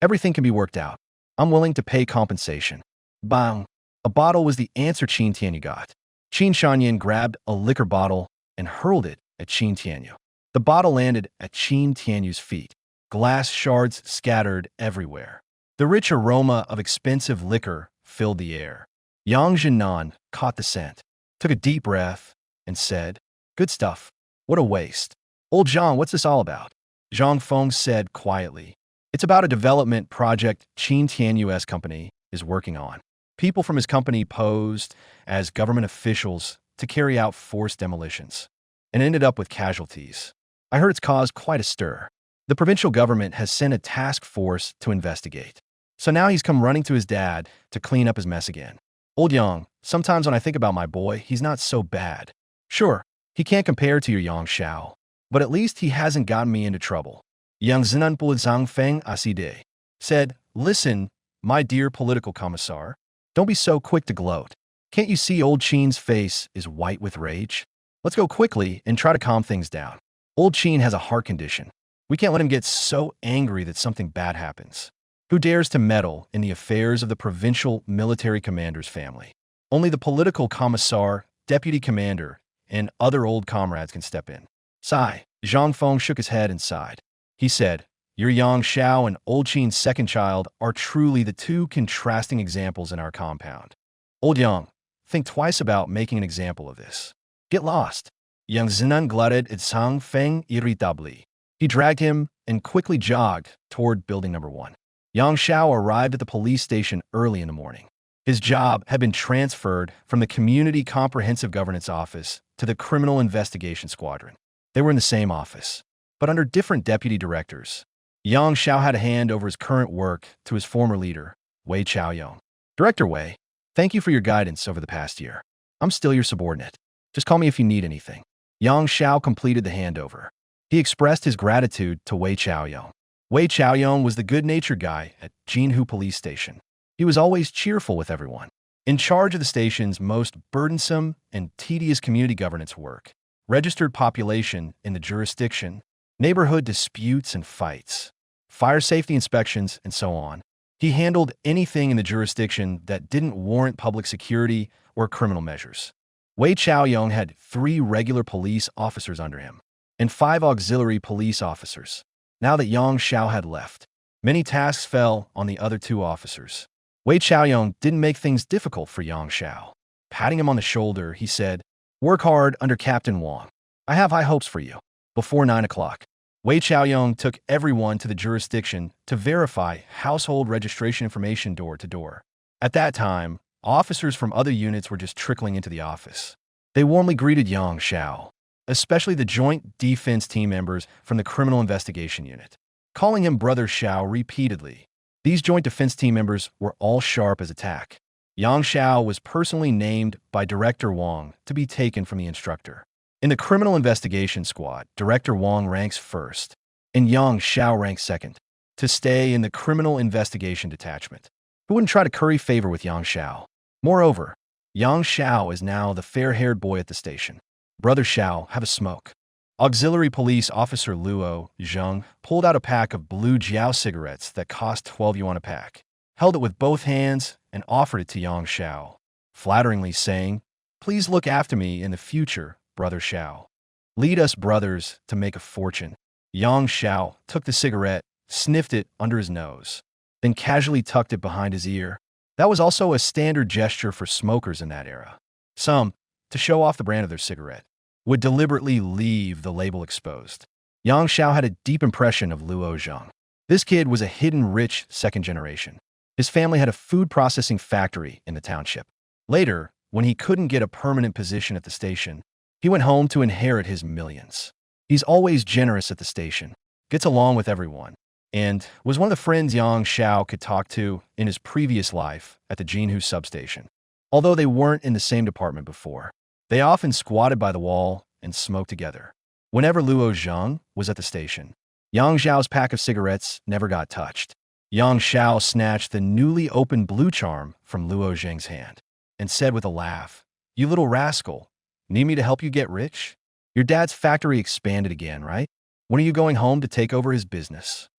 everything can be worked out. I'm willing to pay compensation. Bang! A bottle was the answer Qin Tianyu got. Qin Shanyan grabbed a liquor bottle and hurled it at Qin Tianyu. The bottle landed at Qin Tianyu's feet. Glass shards scattered everywhere. The rich aroma of expensive liquor filled the air. Yang Jinan caught the scent, took a deep breath, and said, Good stuff. What a waste. Old Zhang, what's this all about? Zhang Feng said quietly, It's about a development project Qin Tianyu's company is working on. People from his company posed as government officials to carry out forced demolitions and ended up with casualties. I heard it's caused quite a stir. The provincial government has sent a task force to investigate. So now he's come running to his dad to clean up his mess again. Old Yang, sometimes when I think about my boy, he's not so bad. Sure, he can't compare to your Yang Xiao, but at least he hasn't gotten me into trouble. Yang Zinanpu Zhang Feng Aside said, Listen, my dear political commissar, don't be so quick to gloat. Can't you see Old Qin's face is white with rage? Let's go quickly and try to calm things down. Old Qin has a heart condition. We can't let him get so angry that something bad happens. Who dares to meddle in the affairs of the provincial military commander's family? Only the political commissar, deputy commander, and other old comrades can step in. Sigh. Zhang Feng shook his head and sighed. He said, Your Yang Xiao and Old Qin's second child are truly the 2 contrasting examples in our compound. Old Yang, think twice about making an example of this. Get lost. Yang Zinan glutted at Zhang Feng irritably. He dragged him and quickly jogged toward building number 1. Yang Xiao arrived at the police station early in the morning. His job had been transferred from the Community Comprehensive Governance Office to the Criminal Investigation Squadron. They were in the same office, but under different deputy directors. Yang Xiao had to hand over his current work to his former leader, Wei Chaoyong. Director Wei, thank you for your guidance over the past year. I'm still your subordinate. Just call me if you need anything. Yang Xiao completed the handover. He expressed his gratitude to Wei Chaoyong. Wei Chaoyong was the good-natured guy at Jinhu Police Station. He was always cheerful with everyone. In charge of the station's most burdensome and tedious community governance work, registered population in the jurisdiction, neighborhood disputes and fights, fire safety inspections, and so on. He handled anything in the jurisdiction that didn't warrant public security or criminal measures. Wei Chaoyong had 3 regular police officers under him and 5 auxiliary police officers. Now that Yang Xiao had left, many tasks fell on the other 2 officers. Wei Chaoyong didn't make things difficult for Yang Xiao. Patting him on the shoulder, he said, "Work hard under Captain Wang. I have high hopes for you." Before 9 o'clock, Wei Chaoyong took everyone to the jurisdiction to verify household registration information door to door. At that time, officers from other units were just trickling into the office. They warmly greeted Yang Xiao, especially the Joint Defense team members from the Criminal Investigation Unit, calling him Brother Xiao repeatedly. These Joint Defense team members were all sharp as a tack. Yang Xiao was personally named by Director Wang to be taken from the instructor. In the Criminal Investigation Squad, Director Wang ranks first, and Yang Xiao ranks second, to stay in the Criminal Investigation Detachment. Who wouldn't try to curry favor with Yang Xiao? Moreover, Yang Xiao is now the fair-haired boy at the station. Brother Xiao, have a smoke. Auxiliary Police Officer Luo Zheng pulled out a pack of blue Jiao cigarettes that cost 12 yuan a pack, held it with both hands, and offered it to Yang Xiao, flatteringly saying, "Please look after me in the future, Brother Xiao. Lead us brothers to make a fortune." Yang Xiao took the cigarette, sniffed it under his nose, then casually tucked it behind his ear. That was also a standard gesture for smokers in that era. Some, to show off the brand of their cigarette, would deliberately leave the label exposed. Yang Xiao had a deep impression of Luo Zheng. This kid was a hidden rich second generation. His family had a food processing factory in the township. Later, when he couldn't get a permanent position at the station, he went home to inherit his millions. He's always generous at the station, gets along with everyone, and was one of the friends Yang Xiao could talk to in his previous life at the Jinhu substation. Although they weren't in the same department before, they often squatted by the wall and smoked together. Whenever Luo Zheng was at the station, Yang Xiao's pack of cigarettes never got touched. Yang Xiao snatched the newly opened blue charm from Luo Zheng's hand and said with a laugh, "You little rascal, need me to help you get rich? Your dad's factory expanded again, right? When are you going home to take over his business?"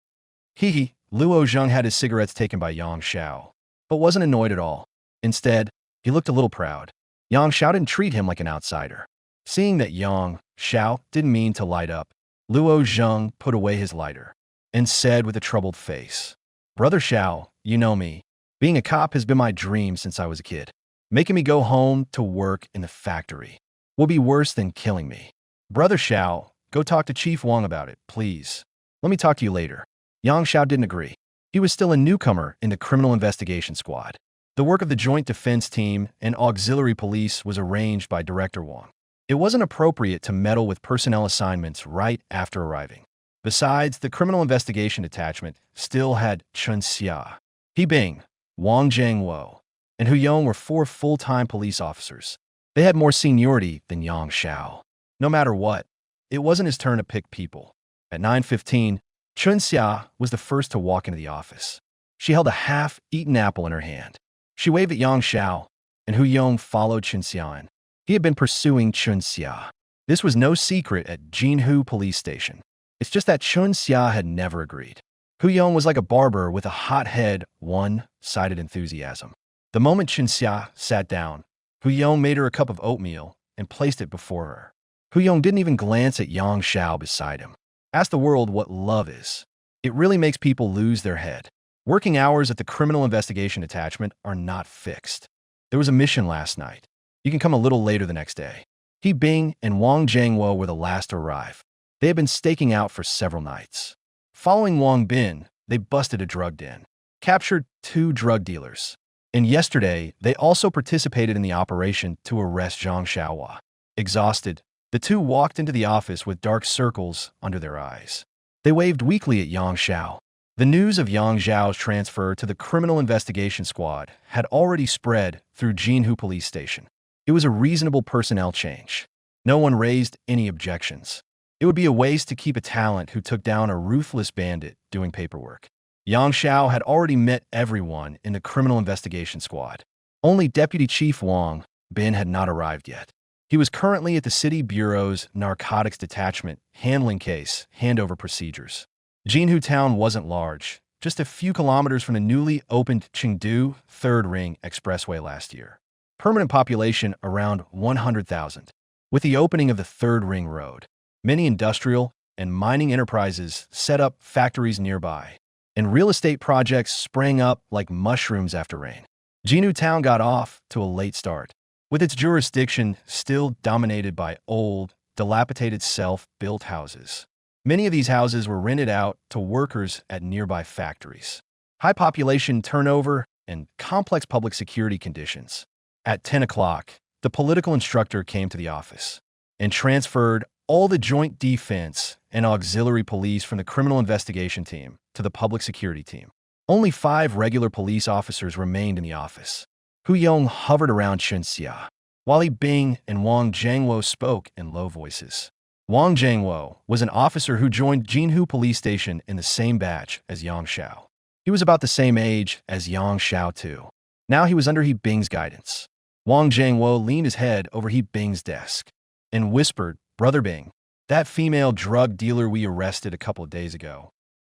Hee. Luo Zheng had his cigarettes taken by Yang Xiao, but wasn't annoyed at all. Instead, he looked a little proud. Yang Xiao didn't treat him like an outsider. Seeing that Yang Xiao didn't mean to light up, Luo Zheng put away his lighter and said with a troubled face, "Brother Xiao, you know me. Being a cop has been my dream since I was a kid. Making me go home to work in the factory will be worse than killing me. Brother Xiao, go talk to Chief Wang about it, please. Let me talk to you later." Yang Xiao didn't agree. He was still a newcomer in the Criminal Investigation Squad. The work of the Joint Defense Team and Auxiliary Police was arranged by Director Wang. It wasn't appropriate to meddle with personnel assignments right after arriving. Besides, the Criminal Investigation Detachment still had Chen Xia, He Bing, Wang Jiangwo, and Hu Yong were 4 full-time police officers. They had more seniority than Yang Xiao. No matter what, it wasn't his turn to pick people. At 9:15, Chen Xia was the first to walk into the office. She held a half-eaten apple in her hand. She waved at Yang Xiao, and Hu Yong followed Chen Xia in. He had been pursuing Chen Xia. This was no secret at Jinhu Police Station. It's just that Chen Xia had never agreed. Hu Yong was like a barber with a hot-head, one-sided enthusiasm. The moment Chen Xia sat down, Hu Yong made her a cup of oatmeal and placed it before her. Hu Yong didn't even glance at Yang Xiao beside him. Ask the world what love is. It really makes people lose their head. Working hours at the Criminal Investigation Detachment are not fixed. There was a mission last night. You can come a little later the next day. He Bing and Wang Jiangwo were the last to arrive. They had been staking out for several nights. Following Wang Bin, they busted a drug den, captured 2 drug dealers, And yesterday, they also participated in the operation to arrest Zhang Xiaohua. Exhausted, the two walked into the office with dark circles under their eyes. They waved weakly at Yang Xiao. The news of Yang Xiao's transfer to the Criminal Investigation Squad had already spread through Jinhu Police Station. It was a reasonable personnel change. No one raised any objections. It would be a waste to keep a talent who took down a ruthless bandit doing paperwork. Yang Xiao had already met everyone in the Criminal Investigation Squad. Only Deputy Chief Wang Bin had not arrived yet. He was currently at the City Bureau's Narcotics Detachment handling case handover procedures. Jinhu Town wasn't large, just a few kilometers from the newly opened Chengdu Third Ring Expressway last year. Permanent population around 100,000. With the opening of the Third Ring Road, many industrial and mining enterprises set up factories nearby, and real estate projects sprang up like mushrooms after rain. Jinhu Town got off to a late start, with its jurisdiction still dominated by old, dilapidated self-built houses. Many of these houses were rented out to workers at nearby factories. High population turnover and complex public security conditions. At 10 o'clock, the political instructor came to the office and transferred all the joint defense and auxiliary police from the criminal investigation team to the public security team. Only 5 regular police officers remained in the office. Hu Yong hovered around Chen Xia, while Li Bing and Wang Zhangwo spoke in low voices. Wang Zhangwo was an officer who joined Jinhu Police Station in the same batch as Yang Xiao. He was about the same age as Yang Xiao too. Now he was under He Bing's guidance. Wang Zhangwo leaned his head over He Bing's desk and whispered, "Brother Bing, that female drug dealer we arrested a couple of days ago.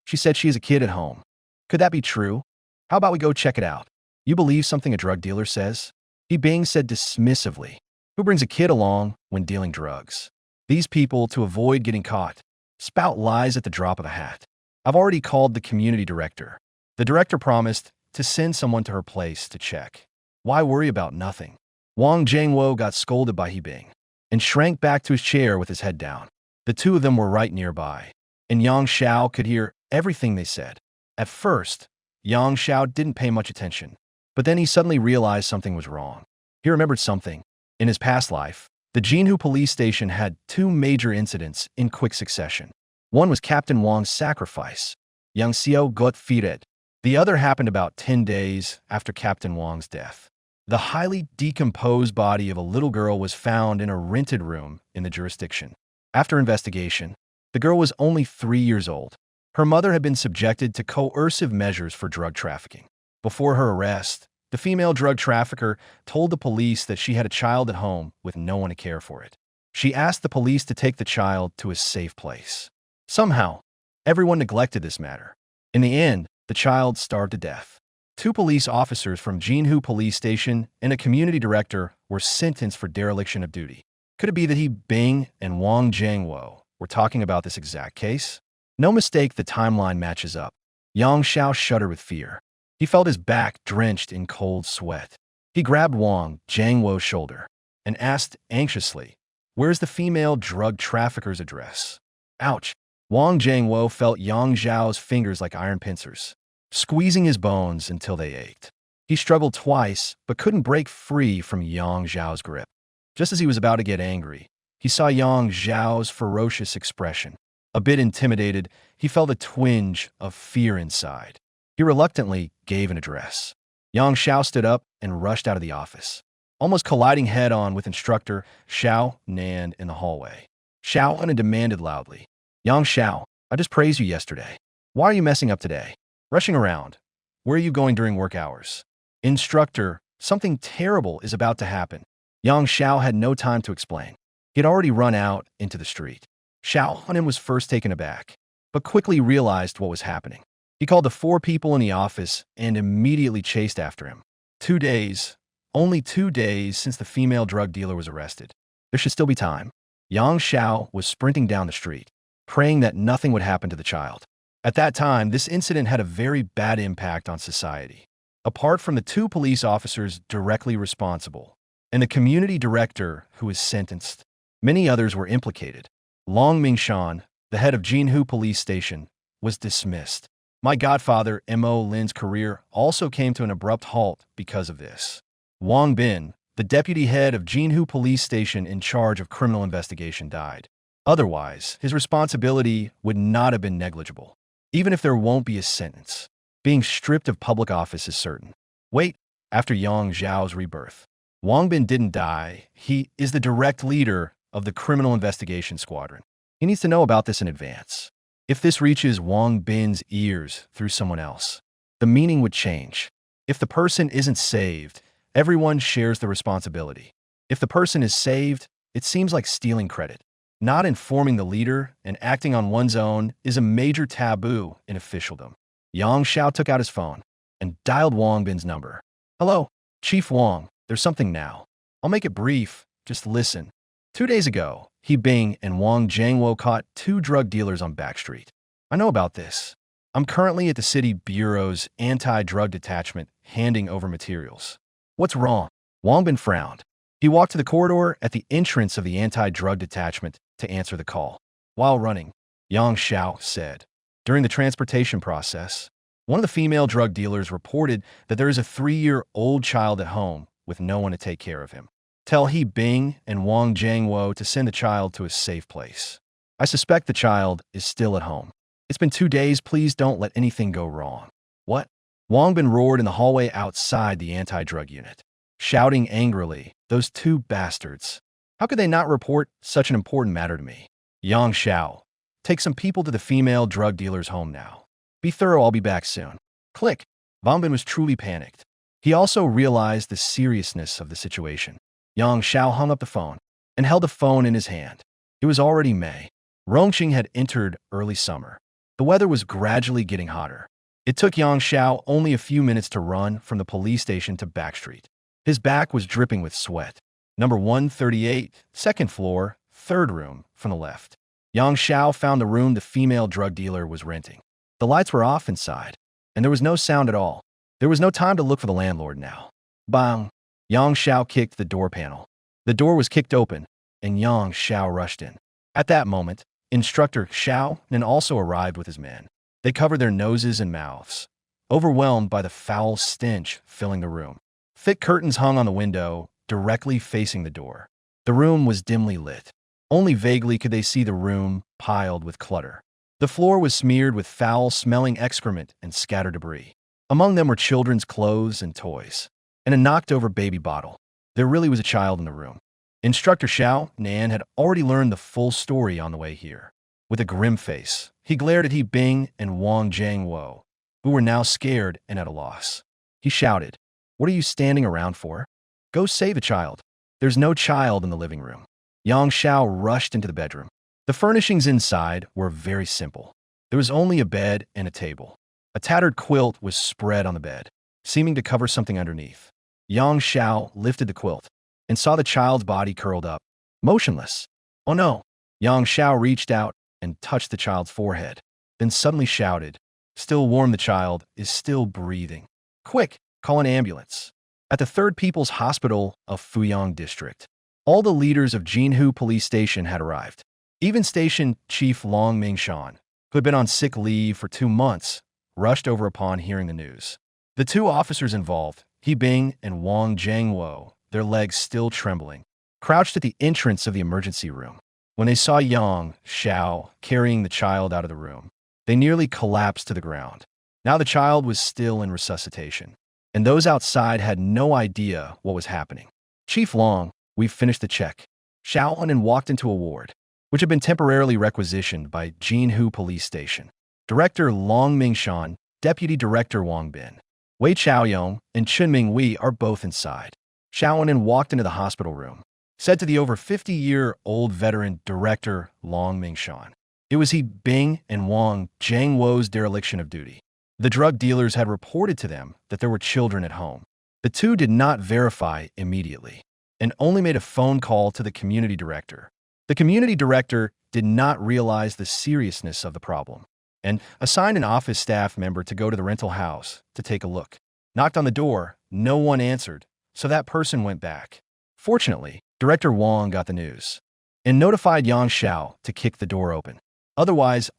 She said she has a kid at home. Could that be true? How about we go check it out? You believe something a drug dealer says?" He Bing said dismissively. Who brings a kid along when dealing drugs? These people, to avoid getting caught, spout lies at the drop of a hat. I've already called the community director. The director promised to send someone to her place to check. Why worry about nothing? Wang Zhangwo got scolded by He Bing and shrank back to his chair with his head down. The two of them were right nearby, and Yang Xiao could hear everything they said. At first, Yang Xiao didn't pay much attention, but then he suddenly realized something was wrong. He remembered something. In his past life, the Jinhu Police Station had 2 major incidents in quick succession. One was Captain Wang's sacrifice, Yang Xiao got feared. The other happened about 10 days after Captain Wang's death. The highly decomposed body of a little girl was found in a rented room in the jurisdiction. After investigation, the girl was only 3 years old. Her mother had been subjected to coercive measures for drug trafficking. Before her arrest, the female drug trafficker told the police that she had a child at home with no one to care for it. She asked the police to take the child to a safe place. Somehow, everyone neglected this matter. In the end, the child starved to death. 2 police officers from Jinhu Police Station and a community director were sentenced for dereliction of duty. Could it be that He Bing and Wang Zhangwo were talking about this exact case? No mistake, the timeline matches up. Yang Xiao shuddered with fear. He felt his back drenched in cold sweat. He grabbed Wang Zhangwo's shoulder and asked anxiously, "Where's the female drug trafficker's address?" Ouch! Wang Zhangwo felt Yang Xiao's fingers like iron pincers, squeezing his bones until they ached. He struggled twice, but couldn't break free from Yang Xiao's grip. Just as he was about to get angry, he saw Yang Xiao's ferocious expression. A bit intimidated, he felt a twinge of fear inside. He reluctantly gave an address. Yang Xiao stood up and rushed out of the office, almost colliding head-on with instructor Xiao Nan in the hallway. Xiao Nan demanded loudly, "Yang Xiao, I just praised you yesterday. Why are you messing up today? Rushing around. Where are you going during work hours?" "Instructor, something terrible is about to happen." Yang Xiao had no time to explain. He had already run out into the street. Xiao Nan was first taken aback, but quickly realized what was happening. He called the 4 people in the office and immediately chased after him. 2 days, only 2 days since the female drug dealer was arrested. There should still be time. Yang Xiao was sprinting down the street, praying that nothing would happen to the child. At that time, this incident had a very bad impact on society. Apart from the 2 police officers directly responsible and the community director who was sentenced, many others were implicated. Long Mingshan, the head of Jinhu Police Station, was dismissed. My godfather, M.O. Lin's career also came to an abrupt halt because of this. Wang Bin, the deputy head of Jinhu Police Station in charge of criminal investigation, died. Otherwise, his responsibility would not have been negligible. Even if there won't be a sentence, being stripped of public office is certain. Wait, after Yang Zhao's rebirth, Wang Bin didn't die. He is the direct leader of the Criminal Investigation Squadron. He needs to know about this in advance. If this reaches Wang Bin's ears through someone else, the meaning would change. If the person isn't saved, everyone shares the responsibility. If the person is saved, it seems like stealing credit. Not informing the leader and acting on one's own is a major taboo in officialdom. Yang Xiao took out his phone and dialed Wang Bin's number. Hello, Chief Wang, there's something now. I'll make it brief, just listen. 2 days ago, He Bing and Wang Jiangwo caught 2 drug dealers on Back Street. I know about this. I'm currently at the City Bureau's anti-drug detachment handing over materials. What's wrong? Wang Bin frowned. He walked to the corridor at the entrance of the anti-drug detachment to answer the call. While running, Yang Xiao said, during the transportation process, one of the female drug dealers reported that there is a 3-year-old child at home with no one to take care of him. Tell He Bing and Wang Jiangwo to send the child to a safe place. I suspect the child is still at home. It's been 2 days, please don't let anything go wrong. What? Wang Bin roared in the hallway outside the anti-drug unit, shouting angrily, those 2 bastards. How could they not report such an important matter to me? Yang Xiao, take some people to the female drug dealer's home now. Be thorough, I'll be back soon. Click. Wang Bin was truly panicked. He also realized the seriousness of the situation. Yang Xiao hung up the phone and held the phone in his hand. It was already May. Rongqing had entered early summer. The weather was gradually getting hotter. It took Yang Xiao only a few minutes to run from the police station to Back Street. His back was dripping with sweat. Number 138, 2nd floor, 3rd room, from the left. Yang Xiao found the room the female drug dealer was renting. The lights were off inside, and there was no sound at all. There was no time to look for the landlord now. Bang! Yang Xiao kicked the door panel. The door was kicked open, and Yang Xiao rushed in. At that moment, Instructor Xiao Nen also arrived with his men. They covered their noses and mouths, overwhelmed by the foul stench filling the room. Thick curtains hung on the window, directly facing the door. The room was dimly lit. Only vaguely could they see the room piled with clutter. The floor was smeared with foul-smelling excrement and scattered debris. Among them were children's clothes and toys, and a knocked-over baby bottle. There really was a child in the room. Instructor Xiao Nan had already learned the full story on the way here. With a grim face, he glared at He Bing and Wang Jiangwo, who were now scared and at a loss. He shouted, "What are you standing around for? Go save a child. There's no child in the living room." Yang Xiao rushed into the bedroom. The furnishings inside were very simple. There was only a bed and a table. A tattered quilt was spread on the bed, seeming to cover something underneath. Yang Xiao lifted the quilt and saw the child's body curled up, motionless. Oh no! Yang Xiao reached out and touched the child's forehead, then suddenly shouted, "Still warm, the child is still breathing. Quick, call an ambulance." At the 3rd People's Hospital of Fuyang District, all the leaders of Jinhu Police Station had arrived. Even Station Chief Long Mingshan, who had been on sick leave for 2 months, rushed over upon hearing the news. The 2 officers involved, He Bing and Wang Jiangwo, their legs still trembling, crouched at the entrance of the emergency room. When they saw Yang Xiao carrying the child out of the room, they nearly collapsed to the ground. Now the child was still in resuscitation, and those outside had no idea what was happening. "Chief Long, we've finished the check." Xiao Hunan walked into a ward, which had been temporarily requisitioned by Jinhu Police Station. Director Long Mingshan, Deputy Director Wang Bin, Wei Chaoyong, and Chun Mingwei are both inside. Xiao Hunan walked into the hospital room, said to the over 50-year-old veteran Director Long Mingshan. It was He Bing and Wang Jiangwo's dereliction of duty. The drug dealers had reported to them that there were children at home. The 2 did not verify immediately, and only made a phone call to the community director. The community director did not realize the seriousness of the problem, and assigned an office staff member to go to the rental house to take a look. Knocked on the door, no one answered, so that person went back. Fortunately, Director Wang got the news and notified Yang Xiao to kick the door open. Otherwise,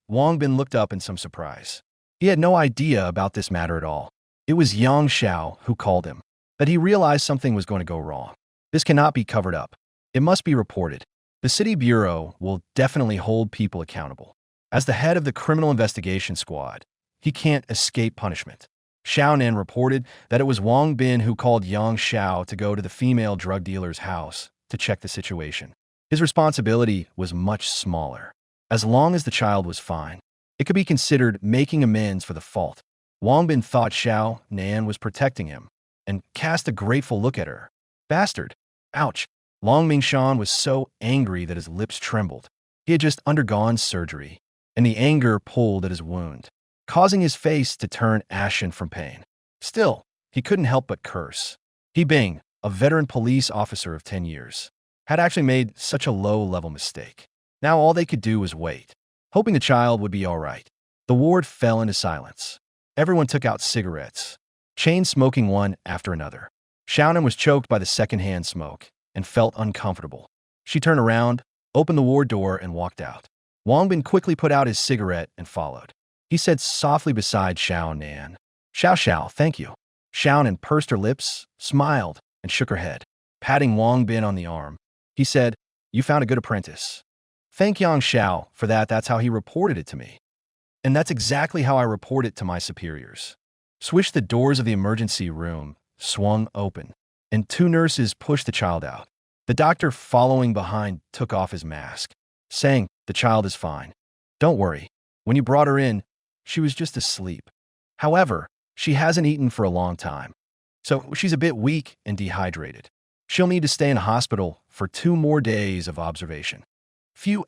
Wang Bin looked up in some surprise. He had no idea about this matter at all. It was Yang Xiao who called him, that he realized something was going to go wrong. This cannot be covered up. It must be reported. The city bureau will definitely hold people accountable. As the head of the criminal investigation squad, he can't escape punishment. Xiao Nan reported that it was Wang Bin who called Yang Xiao to go to the female drug dealer's house to check the situation. His responsibility was much smaller. As long as the child was fine, it could be considered making amends for the fault. Wang Bin thought Xiao Nan was protecting him and cast a grateful look at her. Bastard! Ouch! Long Mingshan was so angry that his lips trembled. He had just undergone surgery, and the anger pulled at his wound, causing his face to turn ashen from pain. Still, he couldn't help but curse. He Bing, a veteran police officer of 10 years, had actually made such a low-level mistake. Now all they could do was wait, hoping the child would be all right. The ward fell into silence. Everyone took out cigarettes, chain-smoking one after another. Xiaonan was choked by the second-hand smoke and felt uncomfortable. She turned around, opened the ward door, and walked out. Wang Bin quickly put out his cigarette and followed. He said softly beside Xiao Nan, "Xiao Xiao, thank you." Xiao Nan pursed her lips, smiled, and shook her head. Patting Wang Bin on the arm, he said, "You found a good apprentice. Thank Yang Xiao for that. That's how he reported it to me. And that's exactly how I report it to my superiors." Swish, the doors of the emergency room swung open, and two nurses pushed the child out. The doctor, following behind, took off his mask, saying, "The child is fine. Don't worry. When you brought her in, she was just asleep. However, she hasn't eaten for a long time, so she's a bit weak and dehydrated. She'll need to stay in a hospital for 2 more days of observation."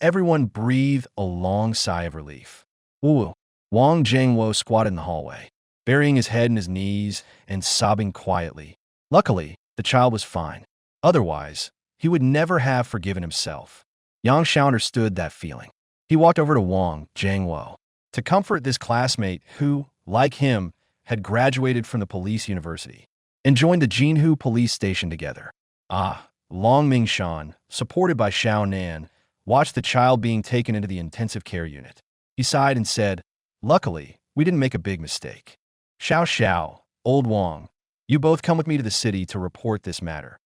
Everyone breathed a long sigh of relief. Ooh, Wang Jiangwo squatted in the hallway, burying his head in his knees and sobbing quietly. Luckily, the child was fine. Otherwise, he would never have forgiven himself. Yang Xiao understood that feeling. He walked over to Wang Jiangwo to comfort this classmate who, like him, had graduated from the police university and joined the Jinhu police station together. Long Mingshan, supported by Xiao Nan, watched the child being taken into the intensive care unit. He sighed and said, "Luckily, we didn't make a big mistake. Xiao Xiao, old Wang, you both come with me to the city to report this matter.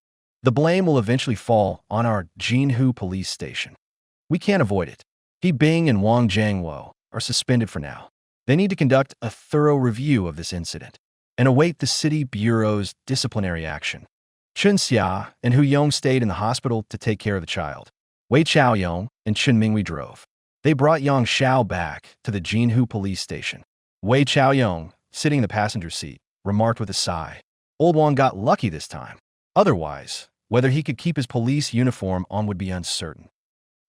The blame will eventually fall on our Jinhu police station. We can't avoid it. He Bing and Wang Jiangwo are suspended for now. They need to conduct a thorough review of this incident and await the city bureau's disciplinary action." Chun Xia and Hu Yong stayed in the hospital to take care of the child. Wei Chaoyong and Chen Mingwei drove. They brought Yang Xiao back to the Jinhu police station. Wei Chaoyong, sitting in the passenger seat, remarked with a sigh, "Old Wang got lucky this time. Otherwise, whether he could keep his police uniform on would be uncertain."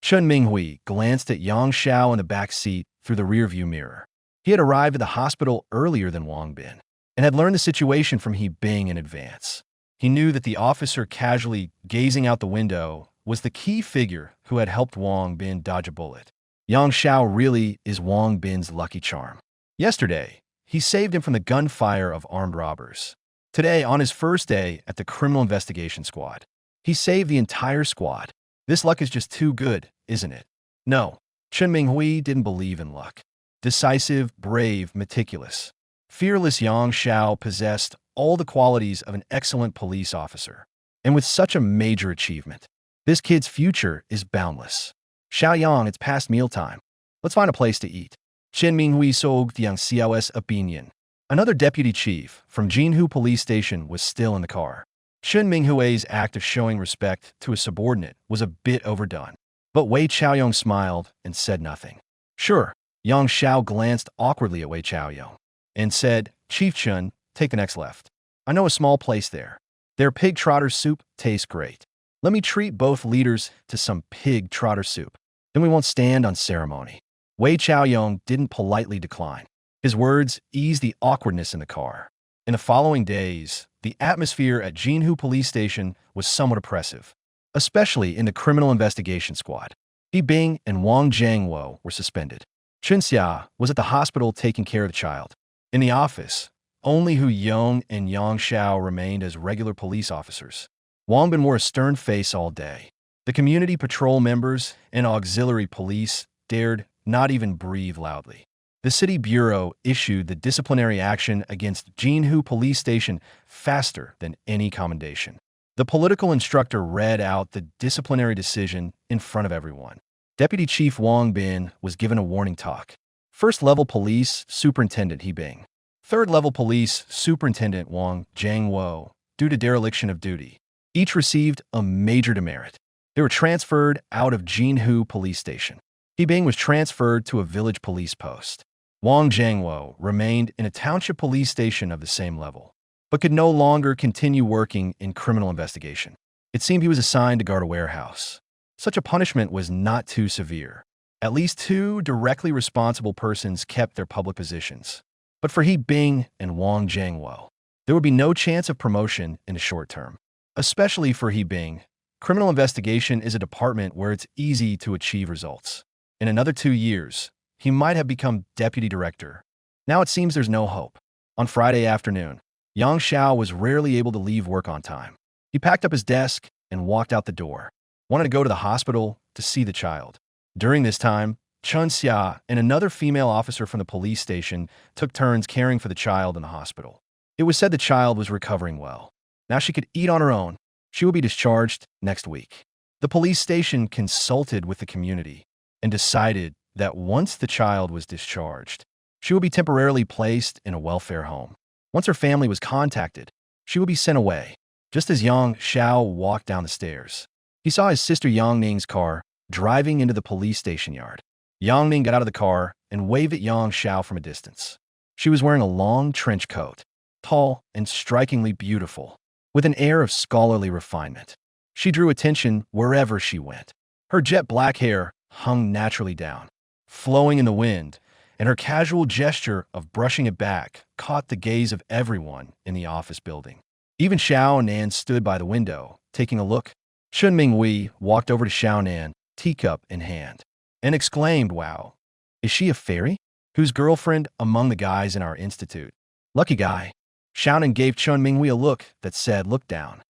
Chen Minghui glanced at Yang Xiao in the back seat through the rearview mirror. He had arrived at the hospital earlier than Wang Bin and had learned the situation from He Bing in advance. He knew that the officer casually gazing out the window was the key figure who had helped Wang Bin dodge a bullet. Yang Xiao really is Wang Bin's lucky charm. Yesterday, he saved him from the gunfire of armed robbers. Today, on his first day at the criminal investigation squad, he saved the entire squad. This luck is just too good, isn't it? No, Chen Minghui didn't believe in luck. Decisive, brave, meticulous, fearless Yang Xiao possessed all the qualities of an excellent police officer. And with such a major achievement, this kid's future is boundless. "Xiao Yang, it's past mealtime. Let's find a place to eat." Chen Minghui sold Yang Xiao's opinion. Another deputy chief from Jinhu police station was still in the car. Chen Minghui's act of showing respect to a subordinate was a bit overdone. But Wei Chaoyong smiled and said nothing. "Sure." Yang Xiao glanced awkwardly at Wei Chaoyong and said, "Chief Chen, take the next left. I know a small place there. Their pig trotter soup tastes great. Let me treat both leaders to some pig trotter soup. Then we won't stand on ceremony." Wei Chaoyong didn't politely decline. His words eased the awkwardness in the car. In the following days, the atmosphere at Jinhu police station was somewhat oppressive, especially in the criminal investigation squad. He Bing and Wang Jiangwo were suspended. Chun Xia was at the hospital taking care of the child. In the office, only Hu Yong and Yang Xiao remained as regular police officers. Wang Bin wore a stern face all day. The community patrol members and auxiliary police dared not even breathe loudly. The city bureau issued the disciplinary action against Jinhu police station faster than any commendation. The political instructor read out the disciplinary decision in front of everyone. Deputy Chief Wang Bin was given a warning talk. First-level police superintendent He Bing. Third-level police superintendent Wang Jiangwo, due to dereliction of duty. Each received a major demerit. They were transferred out of Jinhu police station. He Bing was transferred to a village police post. Wang Jiangwo remained in a township police station of the same level, but could no longer continue working in criminal investigation. It seemed he was assigned to guard a warehouse. Such a punishment was not too severe. At least two directly responsible persons kept their public positions. But for He Bing and Wang Jiangwo, there would be no chance of promotion in the short term. Especially for He Bing, criminal investigation is a department where it's easy to achieve results. In another 2 years, he might have become deputy director. Now it seems there's no hope. On Friday afternoon, Yang Xiao was rarely able to leave work on time. He packed up his desk and walked out the door. Wanted to go to the hospital to see the child. During this time, Chun Xia and another female officer from the police station took turns caring for the child in the hospital. It was said the child was recovering well. Now she could eat on her own. She will be discharged next week. The police station consulted with the community and decided that once the child was discharged, she will be temporarily placed in a welfare home. Once her family was contacted, she will be sent away. Just as Yang Xiao walked down the stairs, he saw his sister Yang Ning's car driving into the police station yard. Yang Ning got out of the car and waved at Yang Xiao from a distance. She was wearing a long trench coat, tall and strikingly beautiful, with an air of scholarly refinement. She drew attention wherever she went. Her jet black hair hung naturally down, flowing in the wind, and her casual gesture of brushing it back caught the gaze of everyone in the office building. Even Xiao Nan stood by the window, taking a look. Chun Mingwei walked over to Xiao Nan, teacup in hand, and exclaimed, "Wow, is she a fairy? Who's girlfriend among the guys in our institute? Lucky guy." Xiao Nan gave Chun Mingwei a look that said, "Look down."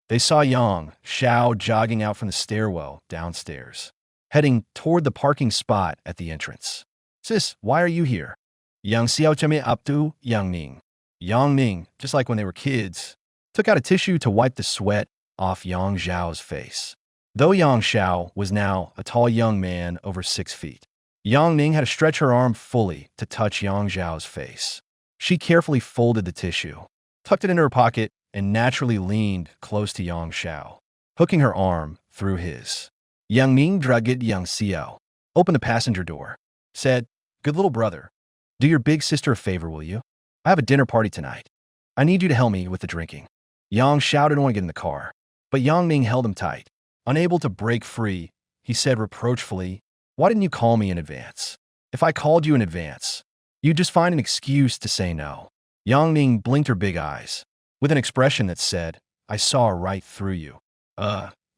They saw Yang Xiao jogging out from the stairwell downstairs, heading toward the parking spot at the entrance. "Sis, why are you here?" Yang Xiao chame up to Yang Ning. Yang Ning, just like when they were kids, took out a tissue to wipe the sweat off Yang Xiao's face. Though Yang Xiao was now a tall young man over 6 feet, Yang Ning had to stretch her arm fully to touch Yang Xiao's face. She carefully folded the tissue, tucked it into her pocket, and naturally leaned close to Yang Xiao, hooking her arm through his. Yang Ning dragged Yang Xiao, opened the passenger door, said, "Good little brother, do your big sister a favor, will you? I have a dinner party tonight. I need you to help me with the drinking." Yang Xiao didn't want to get in the car, but Yang Ning held him tight. Unable to break free, he said reproachfully, "Why didn't you call me in advance? If I called you in advance, you'd just find an excuse to say no." Yang Ning blinked her big eyes, with an expression that said, "I saw right through you."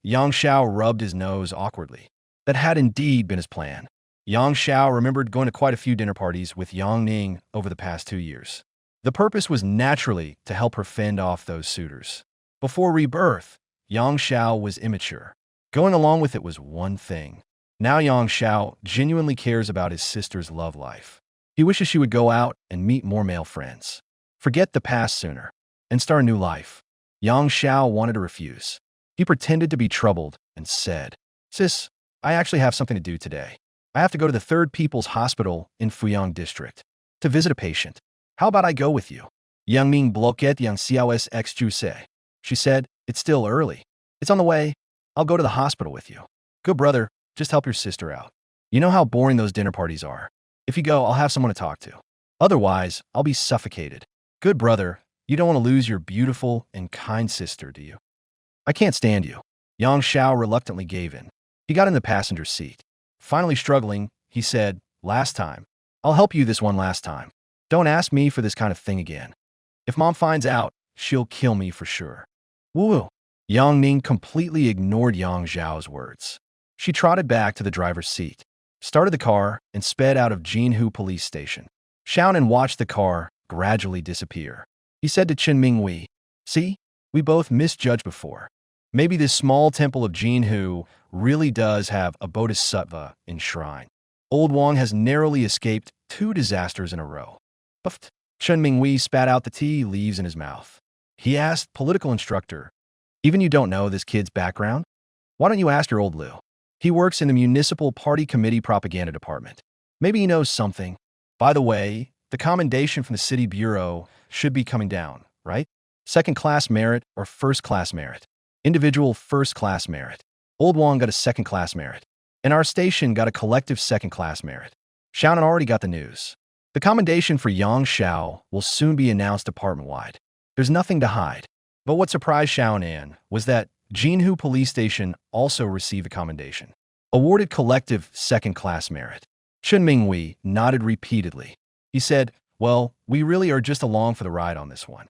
Yang Xiao rubbed his nose awkwardly. That had indeed been his plan. Yang Xiao remembered going to quite a few dinner parties with Yang Ning over the past 2 years. The purpose was naturally to help her fend off those suitors. Before rebirth, Yang Xiao was immature. Going along with it was one thing. Now Yang Xiao genuinely cares about his sister's love life. He wishes she would go out and meet more male friends, forget the past sooner, and start a new life. Yang Xiao wanted to refuse. He pretended to be troubled and said, "Sis, I actually have something to do today. I have to go to the Third People's Hospital in Fuyang District to visit a patient. How about I go with you?" Yang Ming bloquet Yang Xiao's excuse. She said, "It's still early. It's on the way. I'll go to the hospital with you." "Good brother, just help your sister out. You know how boring those dinner parties are. If you go, I'll have someone to talk to. Otherwise, I'll be suffocated." "Good brother, you don't want to lose your beautiful and kind sister, do you?" "I can't stand you." Yang Xiao reluctantly gave in. He got in the passenger seat. Finally struggling, he said, "Last time. I'll help you this one last time. Don't ask me for this kind of thing again. If Mom finds out, she'll kill me for sure." "Woo." Yang Ning completely ignored Yang Xiao's words. She trotted back to the driver's seat, started the car, and sped out of Jinhu police station. Xiaonan watched the car gradually disappear. He said to Chen Mingwei, "See, we both misjudged before. Maybe this small temple of Jinhu really does have a bodhisattva enshrined." Old Wang has narrowly escaped 2 disasters in a row. Puffed. Chen Mingwei spat out the tea leaves in his mouth. He asked political instructor, "Even you don't know this kid's background? Why don't you ask your old Liu? He works in the municipal party committee propaganda department. Maybe he knows something. By the way, the commendation from the city bureau should be coming down, right? Second-class merit or first-class merit? Individual first-class merit. Old Wang got a second-class merit. And our station got a collective second-class merit. Xiaonan already got the news. The commendation for Yang Xiao will soon be announced department-wide. There's nothing to hide." But what surprised Xiaonan was that Jinhu Police Station also received a commendation. Awarded collective second-class merit. Chen Mingwei nodded repeatedly. He said, "Well, we really are just along for the ride on this one.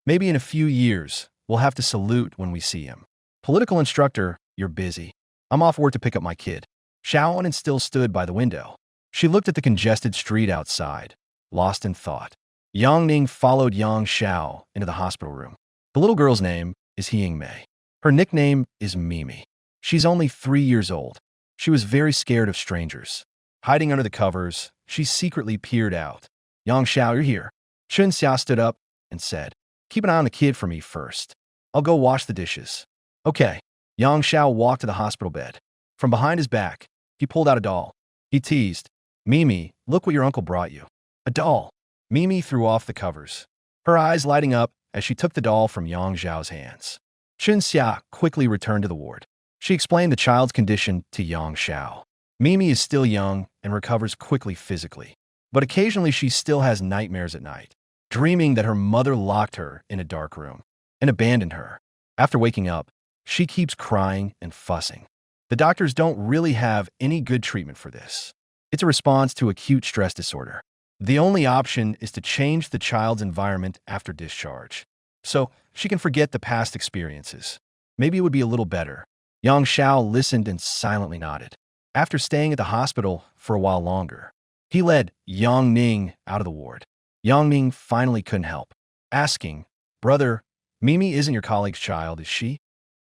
Maybe in a few years, we'll have to salute when we see him. Political instructor, you're busy. I'm off work to pick up my kid." Xiaonan still stood by the window. She looked at the congested street outside, lost in thought. Yang Ning followed Yang Xiao into the hospital room. The little girl's name is Hiying Mei. Her nickname is Mimi. She's only 3 years old. She was very scared of strangers. Hiding under the covers, she secretly peered out. "Yang Xiao, you're here." Chun Xia stood up and said, "Keep an eye on the kid for me first. I'll go wash the dishes." "Okay." Yang Xiao walked to the hospital bed. From behind his back, he pulled out a doll. He teased, "Mimi, look what your uncle brought you." "A doll." Mimi threw off the covers, her eyes lighting up as she took the doll from Yang Xiao's hands. Chun Xia quickly returned to the ward. She explained the child's condition to Yang Xiao. Mimi is still young and recovers quickly physically, but occasionally she still has nightmares at night, dreaming that her mother locked her in a dark room and abandoned her. After waking up, she keeps crying and fussing. The doctors don't really have any good treatment for this. It's a response to acute stress disorder. The only option is to change the child's environment after discharge, so she can forget the past experiences. Maybe it would be a little better. Yang Xiao listened and silently nodded. After staying at the hospital for a while longer, he led Yang Ning out of the ward. Yang Ning finally couldn't help, asking, "Brother, Mimi isn't your colleague's child, is she?"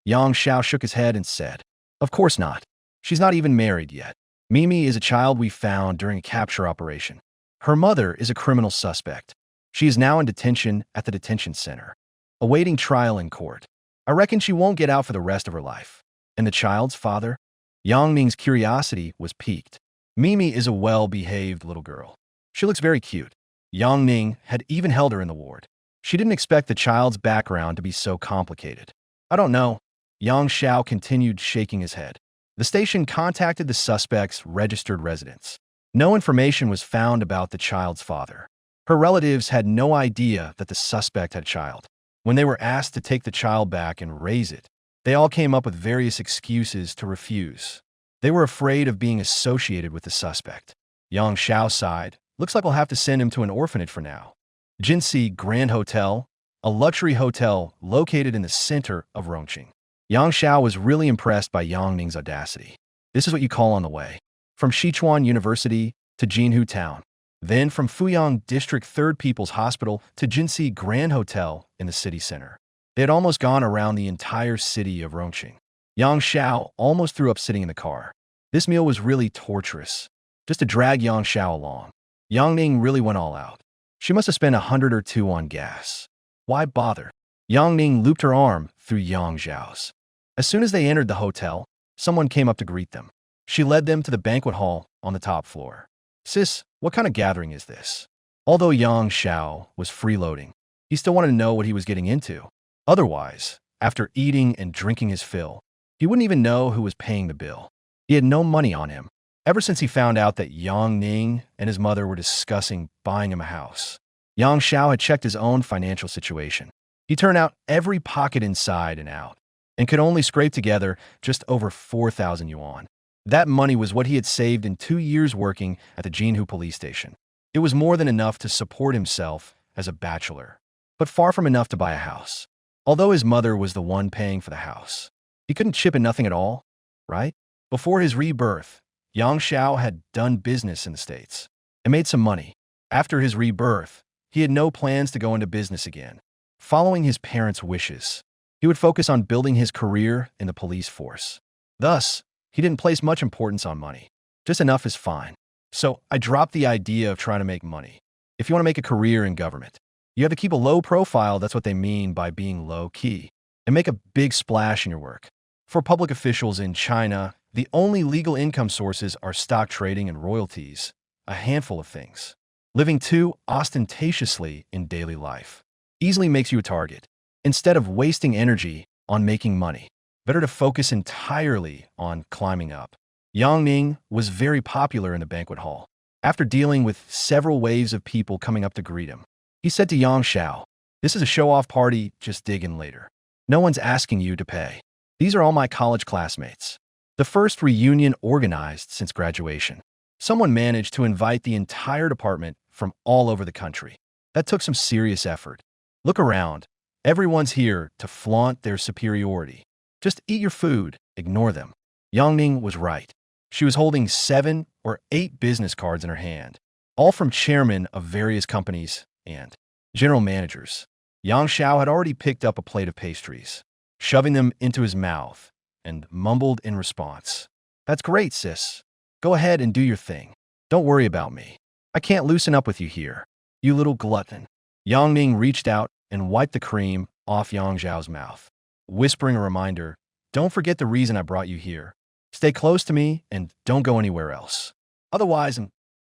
Yang Xiao shook his head and said, "Of course not. She's not even married yet. Mimi is a child we found during a capture operation. Her mother is a criminal suspect. She is now in detention at the detention center, awaiting trial in court. I reckon she won't get out for the rest of her life." "And the child's father?" Yang Ning's curiosity was piqued. "Mimi is a well-behaved little girl. She looks very cute." Yang Ning had even held her in the ward. She didn't expect the child's background to be so complicated. "I don't know." Yang Xiao continued shaking his head. The station contacted the suspect's registered residence. No information was found about the child's father. Her relatives had no idea that the suspect had a child. When they were asked to take the child back and raise it, they all came up with various excuses to refuse. They were afraid of being associated with the suspect. Yang Xiao sighed. "Looks like we'll have to send him to an orphanage for now." Jinsi Grand Hotel, a luxury hotel located in the center of Rongqing. Yang Xiao was really impressed by Yang Ning's audacity. This is what you call on the way. From Sichuan University to Jinhu Town. Then from Fuyang District 3rd People's Hospital to Jinsi Grand Hotel in the city center. They had almost gone around the entire city of Rongqing. Yang Xiao almost threw up sitting in the car. This meal was really torturous, just to drag Yang Xiao along. Yang Ning really went all out. She must have spent 100 or 2 on gas. Why bother? Yang Ning looped her arm through Yang Xiao's. As soon as they entered the hotel, someone came up to greet them. She led them to the banquet hall on the top floor. "Sis, what kind of gathering is this?" Although Yang Xiao was freeloading, he still wanted to know what he was getting into. Otherwise, after eating and drinking his fill, he wouldn't even know who was paying the bill. He had no money on him, ever since he found out that Yang Ning and his mother were discussing buying him a house. Yang Xiao had checked his own financial situation. He turned out every pocket inside and out, and could only scrape together just over 4,000 yuan. That money was what he had saved in 2 years working at the Jinhu police station. It was more than enough to support himself as a bachelor, but far from enough to buy a house. Although his mother was the one paying for the house, he couldn't chip in nothing at all, right? Before his rebirth, Yang Xiao had done business in the States and made some money. After his rebirth, he had no plans to go into business again. Following his parents' wishes, he would focus on building his career in the police force. Thus, he didn't place much importance on money. Just enough is fine. So I dropped the idea of trying to make money. If you want to make a career in government, you have to keep a low profile. That's what they mean by being low key, and make a big splash in your work. For public officials in China, the only legal income sources are stock trading and royalties, a handful of things. Living too ostentatiously in daily life easily makes you a target. Instead of wasting energy on making money, better to focus entirely on climbing up. Yang Ning was very popular in the banquet hall. After dealing with several waves of people coming up to greet him, he said to Yang Xiao, "This is a show-off party, just dig in later. No one's asking you to pay. These are all my college classmates." The first reunion organized since graduation. Someone managed to invite the entire department from all over the country. That took some serious effort. Look around. Everyone's here to flaunt their superiority. Just eat your food, ignore them. Yang Ning was right. She was holding 7 or 8 business cards in her hand, all from chairmen of various companies and general managers. Yang Xiao had already picked up a plate of pastries, shoving them into his mouth, and mumbled in response, "That's great, sis. Go ahead and do your thing. Don't worry about me. I can't loosen up with you here, you little glutton." Yang Ning reached out and wiped the cream off Yang Xiao's mouth, whispering a reminder, "Don't forget the reason I brought you here. Stay close to me and don't go anywhere else. Otherwise,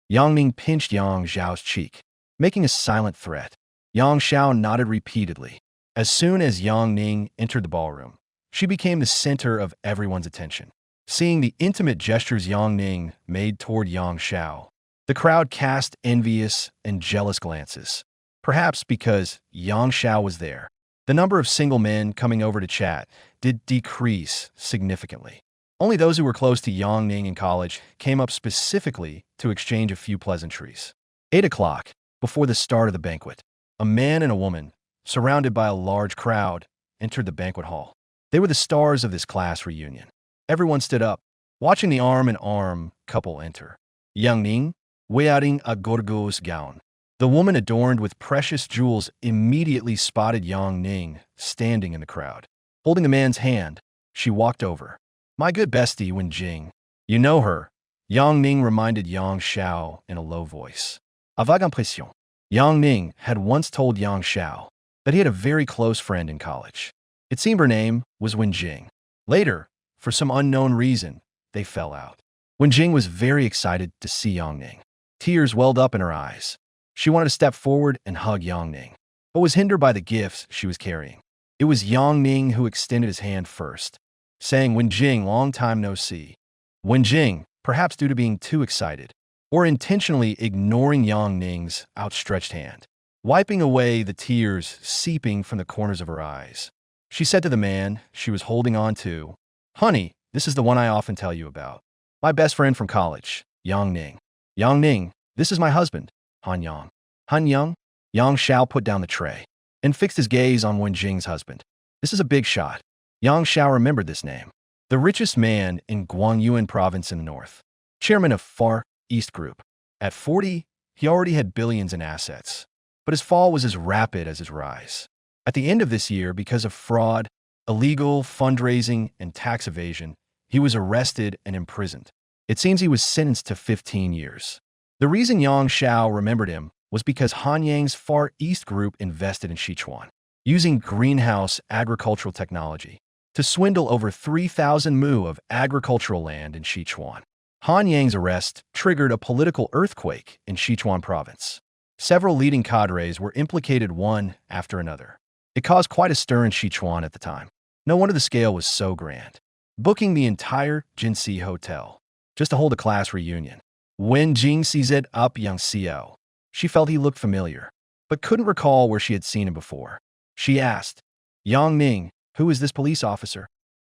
Yang Ning pinched Yang Xiao's cheek, making a silent threat. Yang Xiao nodded repeatedly. As soon as Yang Ning entered the ballroom, she became the center of everyone's attention. Seeing the intimate gestures Yang Ning made toward Yang Xiao, the crowd cast envious and jealous glances. Perhaps because Yang Xiao was there, the number of single men coming over to chat did decrease significantly. Only those who were close to Yang Ning in college came up specifically to exchange a few pleasantries. 8 o'clock, before the start of the banquet, a man and a woman, surrounded by a large crowd, entered the banquet hall. They were the stars of this class reunion. Everyone stood up, watching the arm-in-arm couple enter. Yang Ning, wearing a gorgeous gown. The woman adorned with precious jewels immediately spotted Yang Ning standing in the crowd. Holding the man's hand, she walked over. "My good bestie, Wen Jing. You know her," Yang Ning reminded Yang Xiao in a low voice. A vague impression. Yang Ning had once told Yang Xiao that he had a very close friend in college. It seemed her name was Wen Jing. Later, for some unknown reason, they fell out. Wen Jing was very excited to see Yang Ning. Tears welled up in her eyes. She wanted to step forward and hug Yang Ning, but was hindered by the gifts she was carrying. It was Yang Ning who extended his hand first, saying, "Wen Jing, long time no see." Wen Jing, perhaps due to being too excited, or intentionally ignoring Yang Ning's outstretched hand, wiping away the tears seeping from the corners of her eyes, she said to the man she was holding on to, "Honey, this is the one I often tell you about. My best friend from college, Yang Ning. Yang Ning, this is my husband, Han Yang." Han Yang? Yang Xiao put down the tray and fixed his gaze on Wen Jing's husband. This is a big shot. Yang Xiao remembered this name. The richest man in Guangyuan province in the north. Chairman of Far East Group. At 40, he already had billions in assets, but his fall was as rapid as his rise. At the end of this year, because of fraud, illegal fundraising, and tax evasion, he was arrested and imprisoned. It seems he was sentenced to 15 years. The reason Yang Xiao remembered him was because Han Yang's Far East Group invested in Sichuan, using greenhouse agricultural technology to swindle over 3,000 mu of agricultural land in Sichuan. Han Yang's arrest triggered a political earthquake in Sichuan province. Several leading cadres were implicated one after another. It caused quite a stir in Sichuan at the time. No wonder the scale was so grand. Booking the entire Jinxi Hotel just to hold a class reunion. Wen Jing seized up Yang Xiao. She felt he looked familiar, but couldn't recall where she had seen him before. She asked, "Yang Ning, who is this police officer?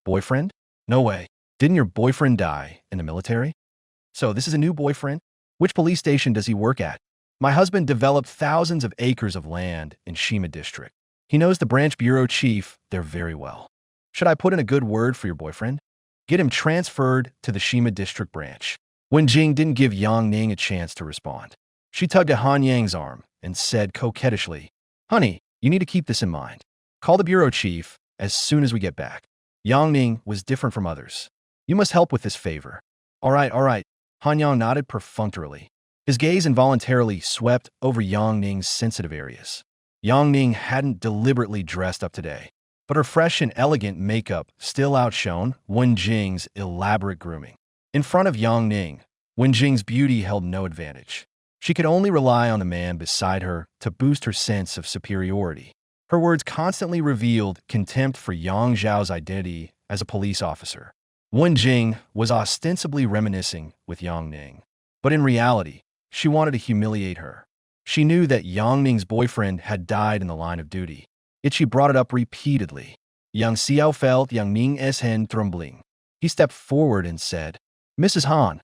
Boyfriend? No way. Didn't your boyfriend die in the military? So this is a new boyfriend? Which police station does he work at? My husband developed thousands of acres of land in Shima district. He knows the branch bureau chief there very well. Should I put in a good word for your boyfriend? Get him transferred to the Shima district branch." Wen Jing didn't give Yang Ning a chance to respond. She tugged at Han Yang's arm and said coquettishly, "Honey, you need to keep this in mind. Call the bureau chief as soon as we get back." Yang Ning was different from others. "You must help with this favor." All right, Han Yang nodded perfunctorily. His gaze involuntarily swept over Yang Ning's sensitive areas. Yang Ning hadn't deliberately dressed up today, but her fresh and elegant makeup still outshone Wen Jing's elaborate grooming. In front of Yang Ning, Wen Jing's beauty held no advantage. She could only rely on the man beside her to boost her sense of superiority. Her words constantly revealed contempt for Yang Zhao's identity as a police officer. Wen Jing was ostensibly reminiscing with Yang Ning, but in reality, she wanted to humiliate her. She knew that Yang Ning's boyfriend had died in the line of duty, yet she brought it up repeatedly. Yang Xiao felt Yang Ning's hand trembling. He stepped forward and said, "Mrs. Han,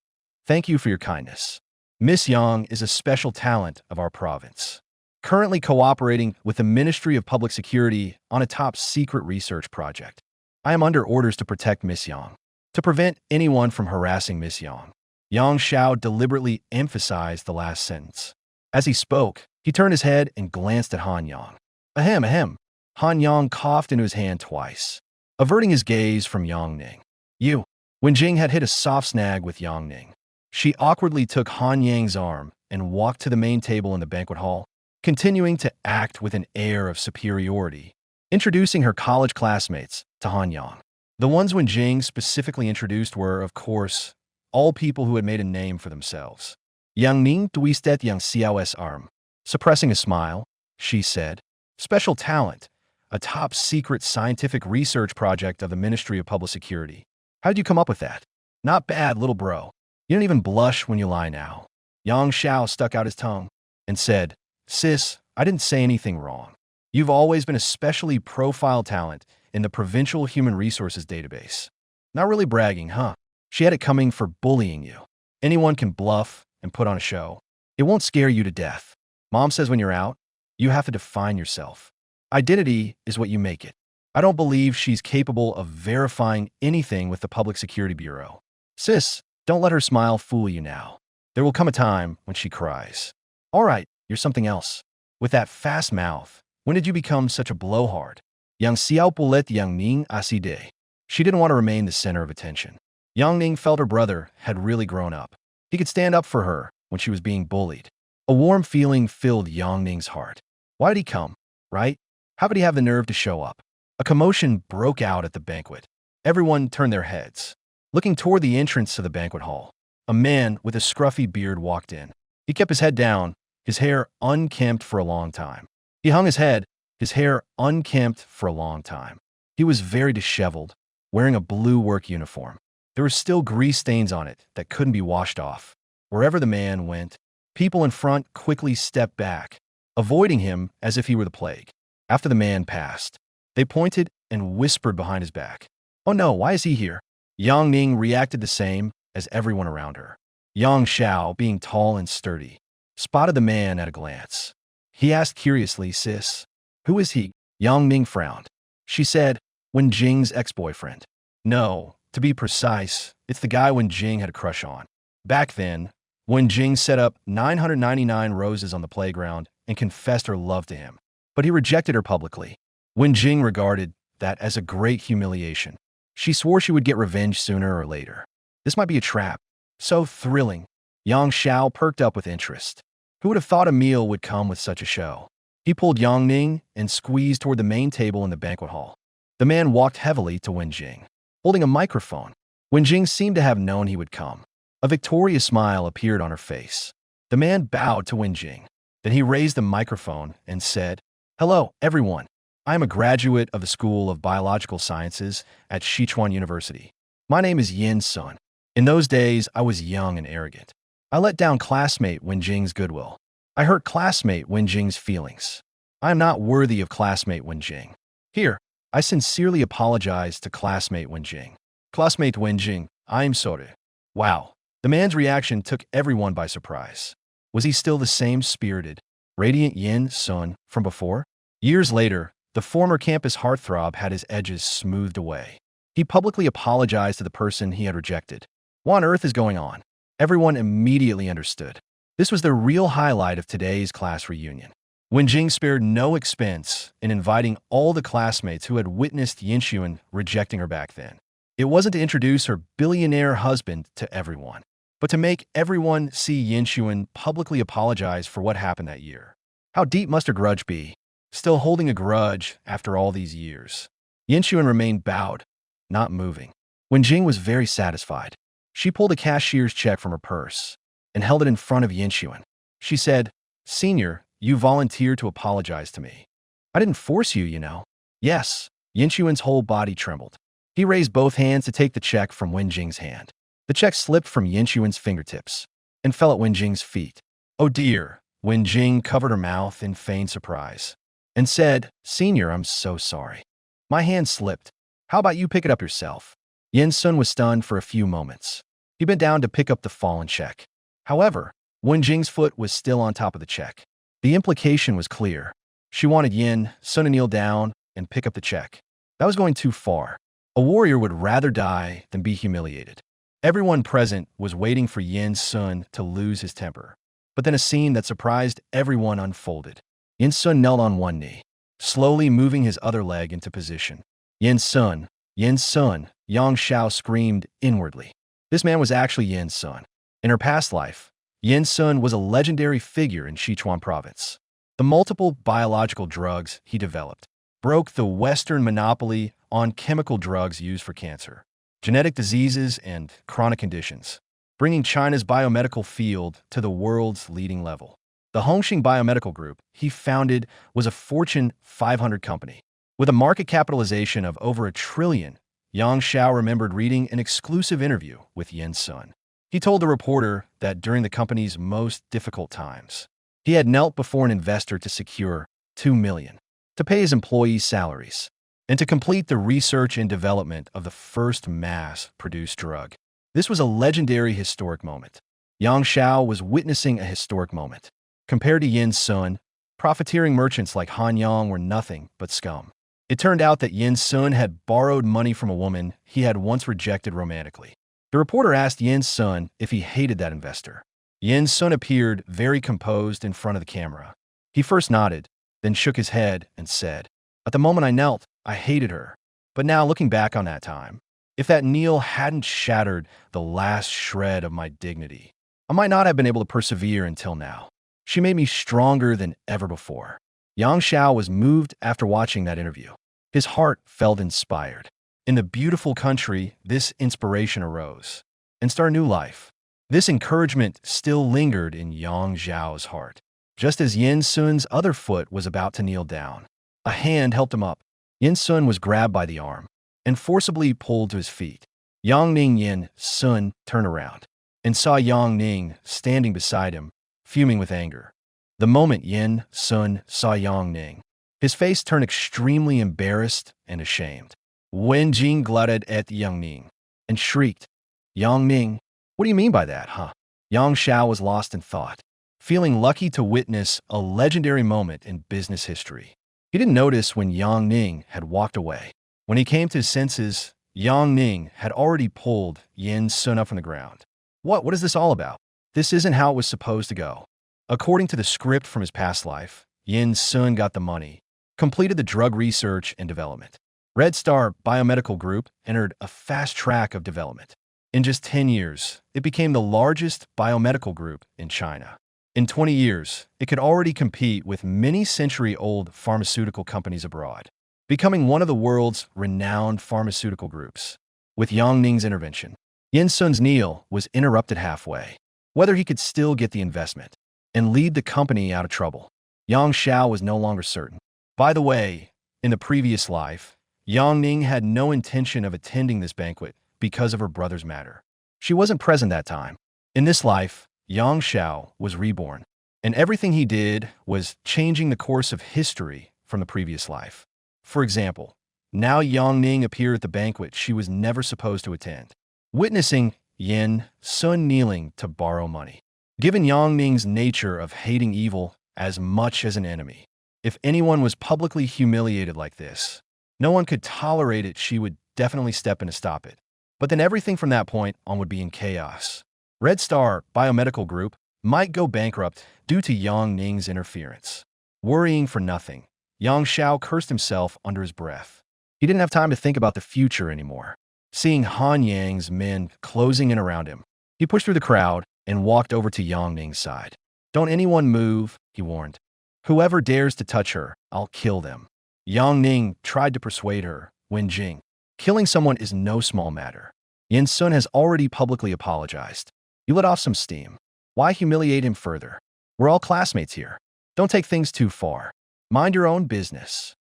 thank you for your kindness. Miss Yang is a special talent of our province, currently cooperating with the Ministry of Public Security on a top-secret research project. I am under orders to protect Miss Yang, to prevent anyone from harassing Miss Yang." Yang Xiao deliberately emphasized the last sentence. As he spoke, he turned his head and glanced at Han Yang. Ahem, ahem. Han Yang coughed into his hand twice, averting his gaze from Yang Ning. You. Wen Jing had hit a soft snag with Yang Ning. She awkwardly took Han Yang's arm and walked to the main table in the banquet hall, continuing to act with an air of superiority, introducing her college classmates to Han Yang. The ones Wen Jing specifically introduced were, of course, all people who had made a name for themselves. Yang Ning twisted Yang Xiao's arm. Suppressing a smile, she said, "Special talent, a top-secret scientific research project of the Ministry of Public Security. How did you come up with that? Not bad, little bro. You don't even blush when you lie now." Yang Xiao stuck out his tongue and said, "Sis, I didn't say anything wrong. You've always been a specially profiled talent in the Provincial Human Resources Database. Not really bragging, huh? She had it coming for bullying you. Anyone can bluff and put on a show. It won't scare you to death. Mom says when you're out, you have to define yourself. Identity is what you make it. I don't believe she's capable of verifying anything with the Public Security Bureau. Sis, don't let her smile fool you now. There will come a time when she cries. All right, you're something else. With that fast mouth, when did you become such a blowhard?" Yang Xiao bullet Yang Ning aside. She didn't want to remain the center of attention. Yang Ning felt her brother had really grown up. He could stand up for her when she was being bullied. A warm feeling filled Yang Ning's heart. Why did he come, right? How could he have the nerve to show up? A commotion broke out at the banquet. Everyone turned their heads, looking toward the entrance to the banquet hall. A man with a scruffy beard walked in. He kept his head down, his hair unkempt for a long time. He hung his head, his hair unkempt for a long time. He was very disheveled, wearing a blue work uniform. There were still grease stains on it that couldn't be washed off. Wherever the man went, people in front quickly stepped back, avoiding him as if he were the plague. After the man passed, they pointed and whispered behind his back. "Oh no, why is he here?" Yang Ning reacted the same as everyone around her. Yang Xiao, being tall and sturdy, spotted the man at a glance. He asked curiously, "Sis, who is he?" Yang Ning frowned. She said, "Wen Jing's ex-boyfriend." No, to be precise, it's the guy Wen Jing had a crush on. Back then, Wen Jing set up 999 roses on the playground and confessed her love to him. But he rejected her publicly. Wen Jing regarded that as a great humiliation. She swore she would get revenge sooner or later. This might be a trap. So thrilling. Yang Xiao perked up with interest. Who would have thought a meal would come with such a show? He pulled Yang Ning and squeezed toward the main table in the banquet hall. The man walked heavily to Wen Jing, holding a microphone. Wen Jing seemed to have known he would come. A victorious smile appeared on her face. The man bowed to Wen Jing. Then he raised the microphone and said, "Hello, everyone. I am a graduate of the School of Biological Sciences at Sichuan University. My name is Yin Sun. In those days, I was young and arrogant. I let down classmate Wen Jing's goodwill. I hurt classmate Wen Jing's feelings. I am not worthy of classmate Wen Jing. Here, I sincerely apologize to classmate Wen Jing. Classmate Wen Jing, I am sorry." Wow. The man's reaction took everyone by surprise. Was he still the same spirited, radiant Yin Sun from before? Years later, the former campus heartthrob had his edges smoothed away. He publicly apologized to the person he had rejected. What on earth is going on? Everyone immediately understood. This was the real highlight of today's class reunion. Wen Jing spared no expense in inviting all the classmates who had witnessed Yin Xuan rejecting her back then. It wasn't to introduce her billionaire husband to everyone, but but to make everyone see Yin Xuan publicly apologize for what happened that year. How deep must her grudge be? Still holding a grudge after all these years. Yin Xuan remained bowed, not moving. When Jing was very satisfied, she pulled a cashier's check from her purse and held it in front of Yin Xuan. She said, "Senior, you volunteered to apologize to me. I didn't force you, you know." "Yes." Yin Xuan's whole body trembled. He raised both hands to take the check from Wen Jing's hand. The check slipped from Yin Xuan's fingertips and fell at Wen Jing's feet. "Oh dear." Wen Jing covered her mouth in feigned surprise and said, "Senior, I'm so sorry. My hand slipped. How about you pick it up yourself?" Yin Sun was stunned for a few moments. He bent down to pick up the fallen check. However, Wen Jing's foot was still on top of the check. The implication was clear. She wanted Yin Sun to kneel down and pick up the check. That was going too far. A warrior would rather die than be humiliated. Everyone present was waiting for Yin Sun to lose his temper. But then a scene that surprised everyone unfolded. Yin Sun knelt on one knee, slowly moving his other leg into position. "Yin Sun! Yin Sun!" Yang Xiao screamed inwardly. This man was actually Yin Sun. In her past life, Yin Sun was a legendary figure in Sichuan province. The multiple biological drugs he developed broke the Western monopoly on chemical drugs used for cancer, genetic diseases, and chronic conditions, bringing China's biomedical field to the world's leading level. The Hongxing Biomedical Group he founded was a Fortune 500 company. With a market capitalization of over $1 trillion, Yang Xiao remembered reading an exclusive interview with Yin Sun. He told the reporter that during the company's most difficult times, he had knelt before an investor to secure $2 million to pay his employees' salaries and to complete the research and development of the first mass-produced drug. This was a legendary historic moment. Yang Xiao was witnessing a historic moment. Compared to Yin Sun, profiteering merchants like Han Yang were nothing but scum. It turned out that Yin Sun had borrowed money from a woman he had once rejected romantically. The reporter asked Yin Sun if he hated that investor. Yin Sun appeared very composed in front of the camera. He first nodded, then shook his head and said, "At the moment I knelt, I hated her. But now looking back on that time, if that kneel hadn't shattered the last shred of my dignity, I might not have been able to persevere until now. She made me stronger than ever before." Yang Xiao was moved after watching that interview. His heart felt inspired. In the beautiful country, this inspiration arose and started a new life. This encouragement still lingered in Yang Xiao's heart. Just as Yin Sun's other foot was about to kneel down, a hand helped him up. Yin Sun was grabbed by the arm and forcibly pulled to his feet. Yang Ning Yin Sun turned around and saw Yang Ning standing beside him, fuming with anger. The moment Yin Sun saw Yang Ning, his face turned extremely embarrassed and ashamed. Wen Jing glutted at Yang Ning and shrieked, "Yang Ning, what do you mean by that, huh?" Yang Xiao was lost in thought, feeling lucky to witness a legendary moment in business history. He didn't notice when Yang Ning had walked away. When he came to his senses, Yang Ning had already pulled Yin Sun up from the ground. What is this all about? This isn't how it was supposed to go. According to the script from his past life, Yin Sun got the money, completed the drug research and development. Red Star Biomedical Group entered a fast track of development. In just 10 years, it became the largest biomedical group in China. In 20 years, it could already compete with many century-old pharmaceutical companies abroad, becoming one of the world's renowned pharmaceutical groups. With Yang Ning's intervention, Yin Sun's kneel was interrupted halfway. Whether he could still get the investment and lead the company out of trouble, Yang Xiao was no longer certain. By the way, in the previous life, Yang Ning had no intention of attending this banquet because of her brother's matter. She wasn't present that time. In this life, Yang Xiao was reborn, and everything he did was changing the course of history from the previous life. For example, now Yang Ning appeared at the banquet she was never supposed to attend, witnessing Yin Sun kneeling to borrow money. Given Yang Ning's nature of hating evil as much as an enemy, if anyone was publicly humiliated like this, no one could tolerate it. She would definitely step in to stop it. But then everything from that point on would be in chaos. Red Star Biomedical Group might go bankrupt due to Yang Ning's interference. Worrying for nothing, Yang Xiao cursed himself under his breath. He didn't have time to think about the future anymore. Seeing Han Yang's men closing in around him, He pushed through the crowd and walked over to Yang Ning's side. Don't anyone move, he warned. Whoever dares to touch her, I'll kill them. Yang Ning tried to persuade her, Wen Jing. Killing someone is no small matter. Yin Sun has already publicly apologized. You let off some steam. Why humiliate him further? We're all classmates here. Don't take things too far. Mind your own business.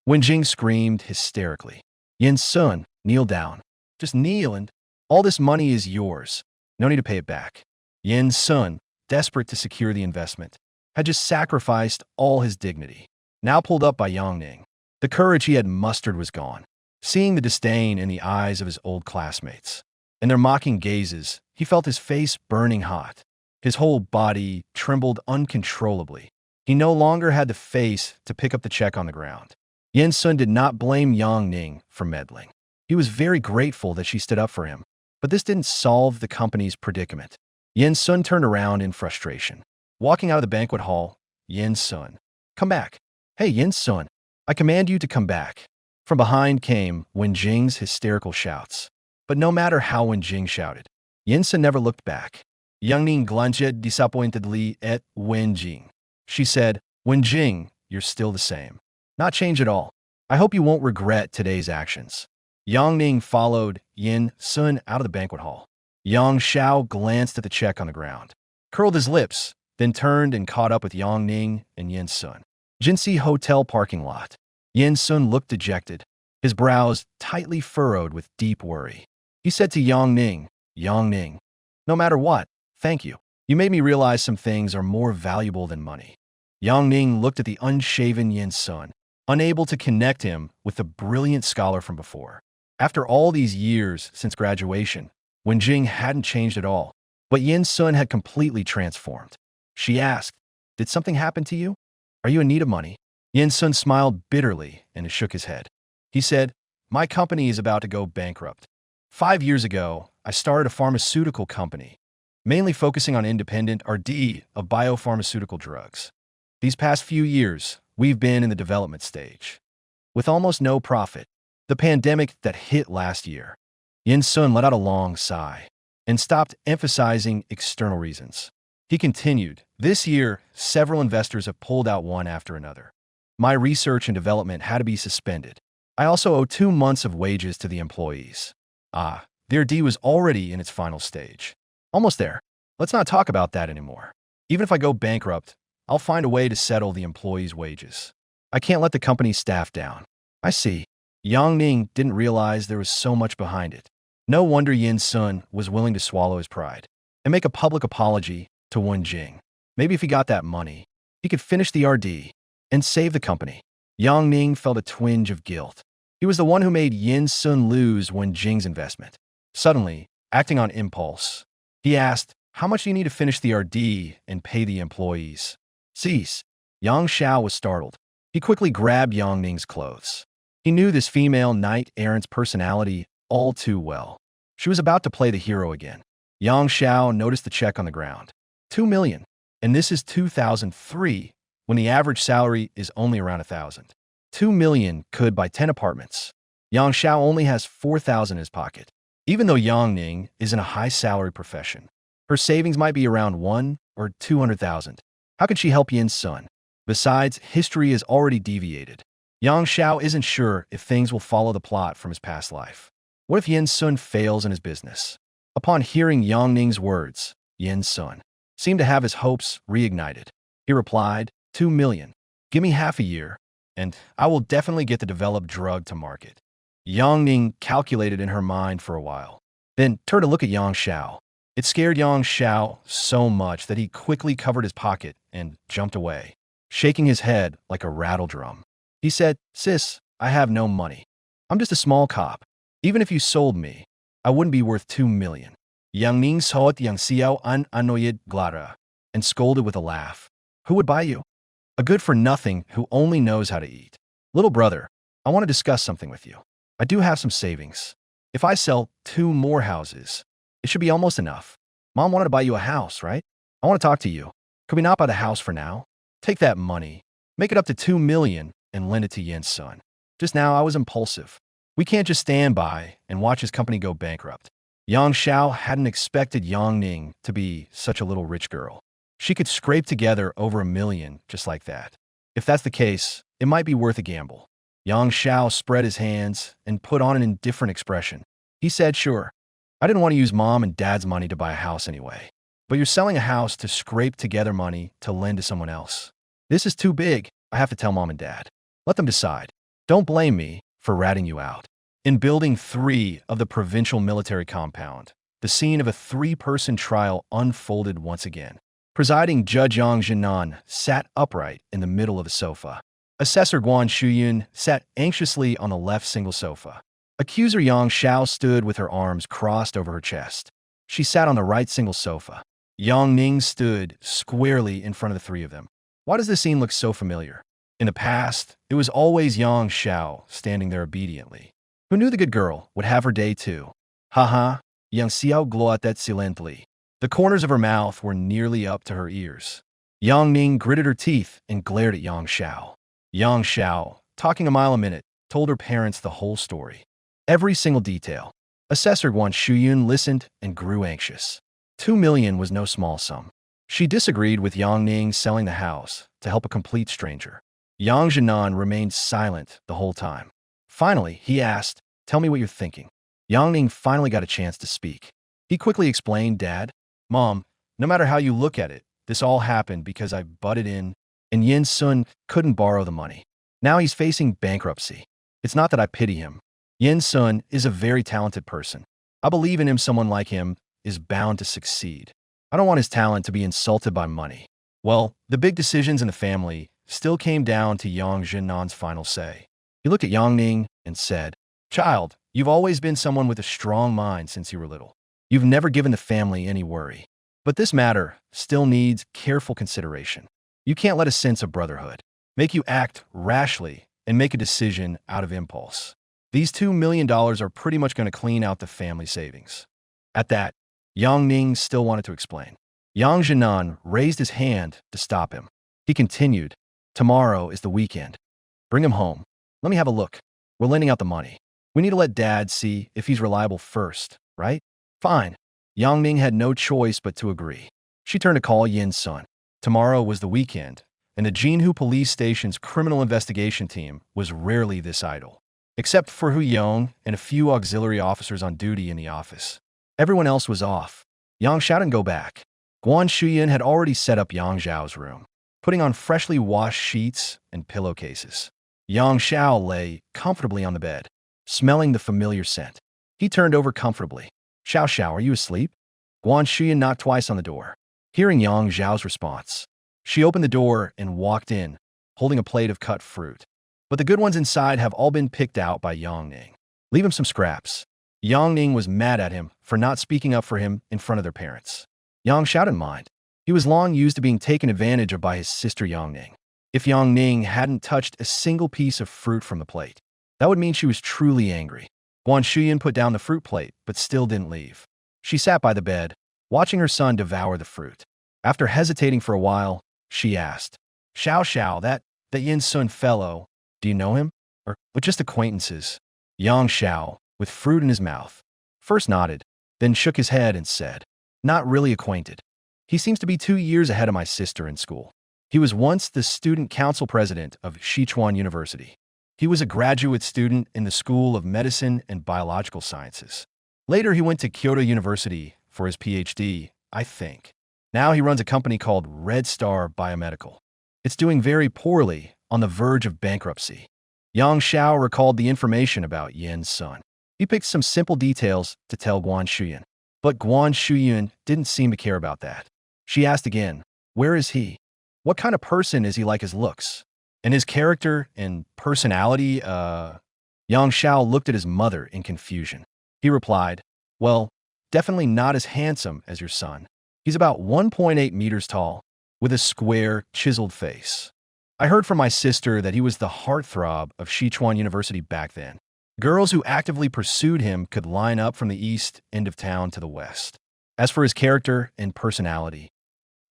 Wen Jing screamed hysterically. Yin Sun, kneel down. Just kneel and all this money is yours. No need to pay it back. Yin Sun, desperate to secure the investment, had just sacrificed all his dignity. Now pulled up by Yang Ning, the courage he had mustered was gone. Seeing the disdain in the eyes of his old classmates, and their mocking gazes, he felt his face burning hot. His whole body trembled uncontrollably. He no longer had the face to pick up the check on the ground. Yin Sun did not blame Yang Ning for meddling. He was very grateful that she stood up for him, but this didn't solve the company's predicament. Yin Sun turned around in frustration. Walking out of the banquet hall, Yin Sun, come back. Hey, Yin Sun, I command you to come back. From behind came Wen Jing's hysterical shouts. But no matter how Wen Jing shouted, Yin Sun never looked back. Yang Ning glanced disappointedly at Wen Jing. She said, Wen Jing, you're still the same. Not change at all. I hope you won't regret today's actions. Yang Ning followed Yin Sun out of the banquet hall. Yang Xiao glanced at the check on the ground, curled his lips, then turned and caught up with Yang Ning and Yin Sun. Jinsi Hotel parking lot. Yin Sun looked dejected, his brows tightly furrowed with deep worry. He said to Yang Ning, no matter what, thank you. You made me realize some things are more valuable than money. Yang Ning looked at the unshaven Yin Sun, unable to connect him with the brilliant scholar from before. After all these years since graduation, Wen Jing hadn't changed at all, but Yin Sun had completely transformed. She asked, did something happen to you? Are you in need of money? Yin Sun smiled bitterly and shook his head. He said, my company is about to go bankrupt. 5 years ago, I started a pharmaceutical company, mainly focusing on independent R&D of biopharmaceutical drugs. These past few years, we've been in the development stage, with almost no profit. The pandemic that hit last year. Yin Sun let out a long sigh and stopped emphasizing external reasons. He continued, this year, several investors have pulled out one after another. My research and development had to be suspended. I also owe 2 months of wages to the employees. The R&D was already in its final stage. Almost there. Let's not talk about that anymore. Even if I go bankrupt, I'll find a way to settle the employees' wages. I can't let the company's staff down. I see. Yang Ning didn't realize there was so much behind it. No wonder Yin Sun was willing to swallow his pride and make a public apology to Wen Jing. Maybe if he got that money, he could finish the R&D and save the company. Yang Ning felt a twinge of guilt. He was the one who made Yin Sun lose Wen Jing's investment. Suddenly, acting on impulse, he asked, how much do you need to finish the R&D and pay the employees? Cease. Yang Xiao was startled. He quickly grabbed Yang Ning's clothes. He knew this female knight-errant's personality all too well. She was about to play the hero again. Yang Xiao noticed the check on the ground. 2 million. And this is 2003, when the average salary is only around 1,000. 2 million could buy 10 apartments. Yang Xiao only has 4,000 in his pocket. Even though Yang Ning is in a high-salary profession, her savings might be around 1 or 200,000. How could she help Yin Sun? Besides, history has already deviated. Yang Xiao isn't sure if things will follow the plot from his past life. What if Yin Sun fails in his business? Upon hearing Yang Ning's words, Yin Sun seemed to have his hopes reignited. He replied, 2 million. Give me half a year, and I will definitely get the developed drug to market. Yang Ning calculated in her mind for a while, then turned to look at Yang Xiao. It scared Yang Xiao so much that he quickly covered his pocket and jumped away, shaking his head like a rattle drum. He said, sis, I have no money. I'm just a small cop. Even if you sold me, I wouldn't be worth 2 million. Yang Ning saw it Yang Xiao an annoyed glara and scolded with a laugh. Who would buy you? A good-for-nothing who only knows how to eat. Little brother, I want to discuss something with you. I do have some savings. If I sell 2 more houses, it should be almost enough. Mom wanted to buy you a house, right? I want to talk to you. Could we not buy the house for now? Take that money, make it up to 2 million, and lend it to Yin Sun. Just now, I was impulsive. We can't just stand by and watch his company go bankrupt. Yang Xiao hadn't expected Yang Ning to be such a little rich girl. She could scrape together over $1 million just like that. If that's the case, it might be worth a gamble. Yang Xiao spread his hands and put on an indifferent expression. He said, sure. I didn't want to use mom and dad's money to buy a house anyway. But you're selling a house to scrape together money to lend to someone else. This is too big. I have to tell mom and dad. Let them decide. Don't blame me for ratting you out. In Building 3 of the provincial military compound, the scene of a 3-person trial unfolded once again. Presiding Judge Yang Jinan sat upright in the middle of a sofa. Assessor Guan Shuyun sat anxiously on the left single sofa. Accuser Yang Xiao stood with her arms crossed over her chest. She sat on the right single sofa. Yang Ning stood squarely in front of the three of them. Why does this scene look so familiar? In the past, it was always Yang Xiao standing there obediently. Who knew the good girl would have her day too? Haha, Yang Xiao gloated silently. The corners of her mouth were nearly up to her ears. Yang Ning gritted her teeth and glared at Yang Xiao. Yang Xiao, talking a mile a minute, told her parents the whole story. Every single detail. Assessor Guan Shuyun listened and grew anxious. $2 million was no small sum. She disagreed with Yang Ning selling the house to help a complete stranger. Yang Jinan remained silent the whole time. Finally, he asked, tell me what you're thinking. Yang Ning finally got a chance to speak. He quickly explained, Dad, Mom, no matter how you look at it, this all happened because I butted in and Yin Sun couldn't borrow the money. Now he's facing bankruptcy. It's not that I pity him. Yin Sun is a very talented person. I believe in him. Someone like him is bound to succeed. I don't want his talent to be insulted by money. Well, the big decisions in the family still came down to Yang Jinnan's final say. He looked at Yang Ning and said, Child, you've always been someone with a strong mind since you were little. You've never given the family any worry. But this matter still needs careful consideration. You can't let a sense of brotherhood make you act rashly and make a decision out of impulse. These $2 million are pretty much going to clean out the family savings. At that, Yang Ning still wanted to explain. Yang Jinan raised his hand to stop him. He continued, Tomorrow is the weekend. Bring him home. Let me have a look. We're lending out the money. We need to let Dad see if he's reliable first, right? Fine. Yang Ning had no choice but to agree. She turned to call Yin Sun. Tomorrow was the weekend, and the Jinhu police station's criminal investigation team was rarely this idle. Except for Hu Yong and a few auxiliary officers on duty in the office. Everyone else was off. Yang Xiao didn't go back. Guan Shuyan had already set up Yang Zhao's room, putting on freshly washed sheets and pillowcases. Yang Xiao lay comfortably on the bed, smelling the familiar scent. He turned over comfortably. Xiao Xiao, are you asleep? Guan Shuyan knocked twice on the door. Hearing Yang Zhao's response, she opened the door and walked in, holding a plate of cut fruit. But the good ones inside have all been picked out by Yang Ning. Leave him some scraps. Yang Ning was mad at him for not speaking up for him in front of their parents. Yang Xiao didn't mind. He was long used to being taken advantage of by his sister Yang Ning. If Yang Ning hadn't touched a single piece of fruit from the plate, that would mean she was truly angry. Guan Shuyan put down the fruit plate, but still didn't leave. She sat by the bed, watching her son devour the fruit. After hesitating for a while, she asked, Xiao Xiao, that Yin Sun fellow, do you know him? Or just acquaintances? Yang Xiao, with fruit in his mouth, first nodded, then shook his head and said, Not really acquainted. He seems to be 2 years ahead of my sister in school. He was once the student council president of Sichuan University. He was a graduate student in the School of Medicine and Biological Sciences. Later, he went to Kyoto University for his PhD, I think. Now he runs a company called Red Star Biomedical. It's doing very poorly, on the verge of bankruptcy. Yang Xiao recalled the information about Yin Sun. He picked some simple details to tell Guan Shuyan. But Guan Shuyan didn't seem to care about that. She asked again, where is he? What kind of person is he like his looks? And his character and personality, Yang Xiao looked at his mother in confusion. He replied, well, definitely not as handsome as your son. He's about 1.8 meters tall, with a square, chiseled face. I heard from my sister that he was the heartthrob of Sichuan University back then. Girls who actively pursued him could line up from the east end of town to the west. As for his character and personality,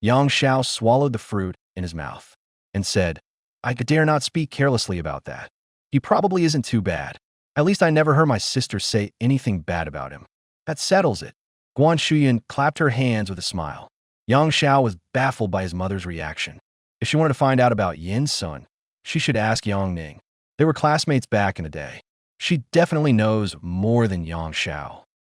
Yang Xiao swallowed the fruit in his mouth and said, I dare not speak carelessly about that. He probably isn't too bad. At least I never heard my sister say anything bad about him. That settles it. Guan Shuyan clapped her hands with a smile. Yang Xiao was baffled by his mother's reaction. If she wanted to find out about Yin's son, she should ask Yang Ning. They were classmates back in the day. She definitely knows more than Yang Xiao.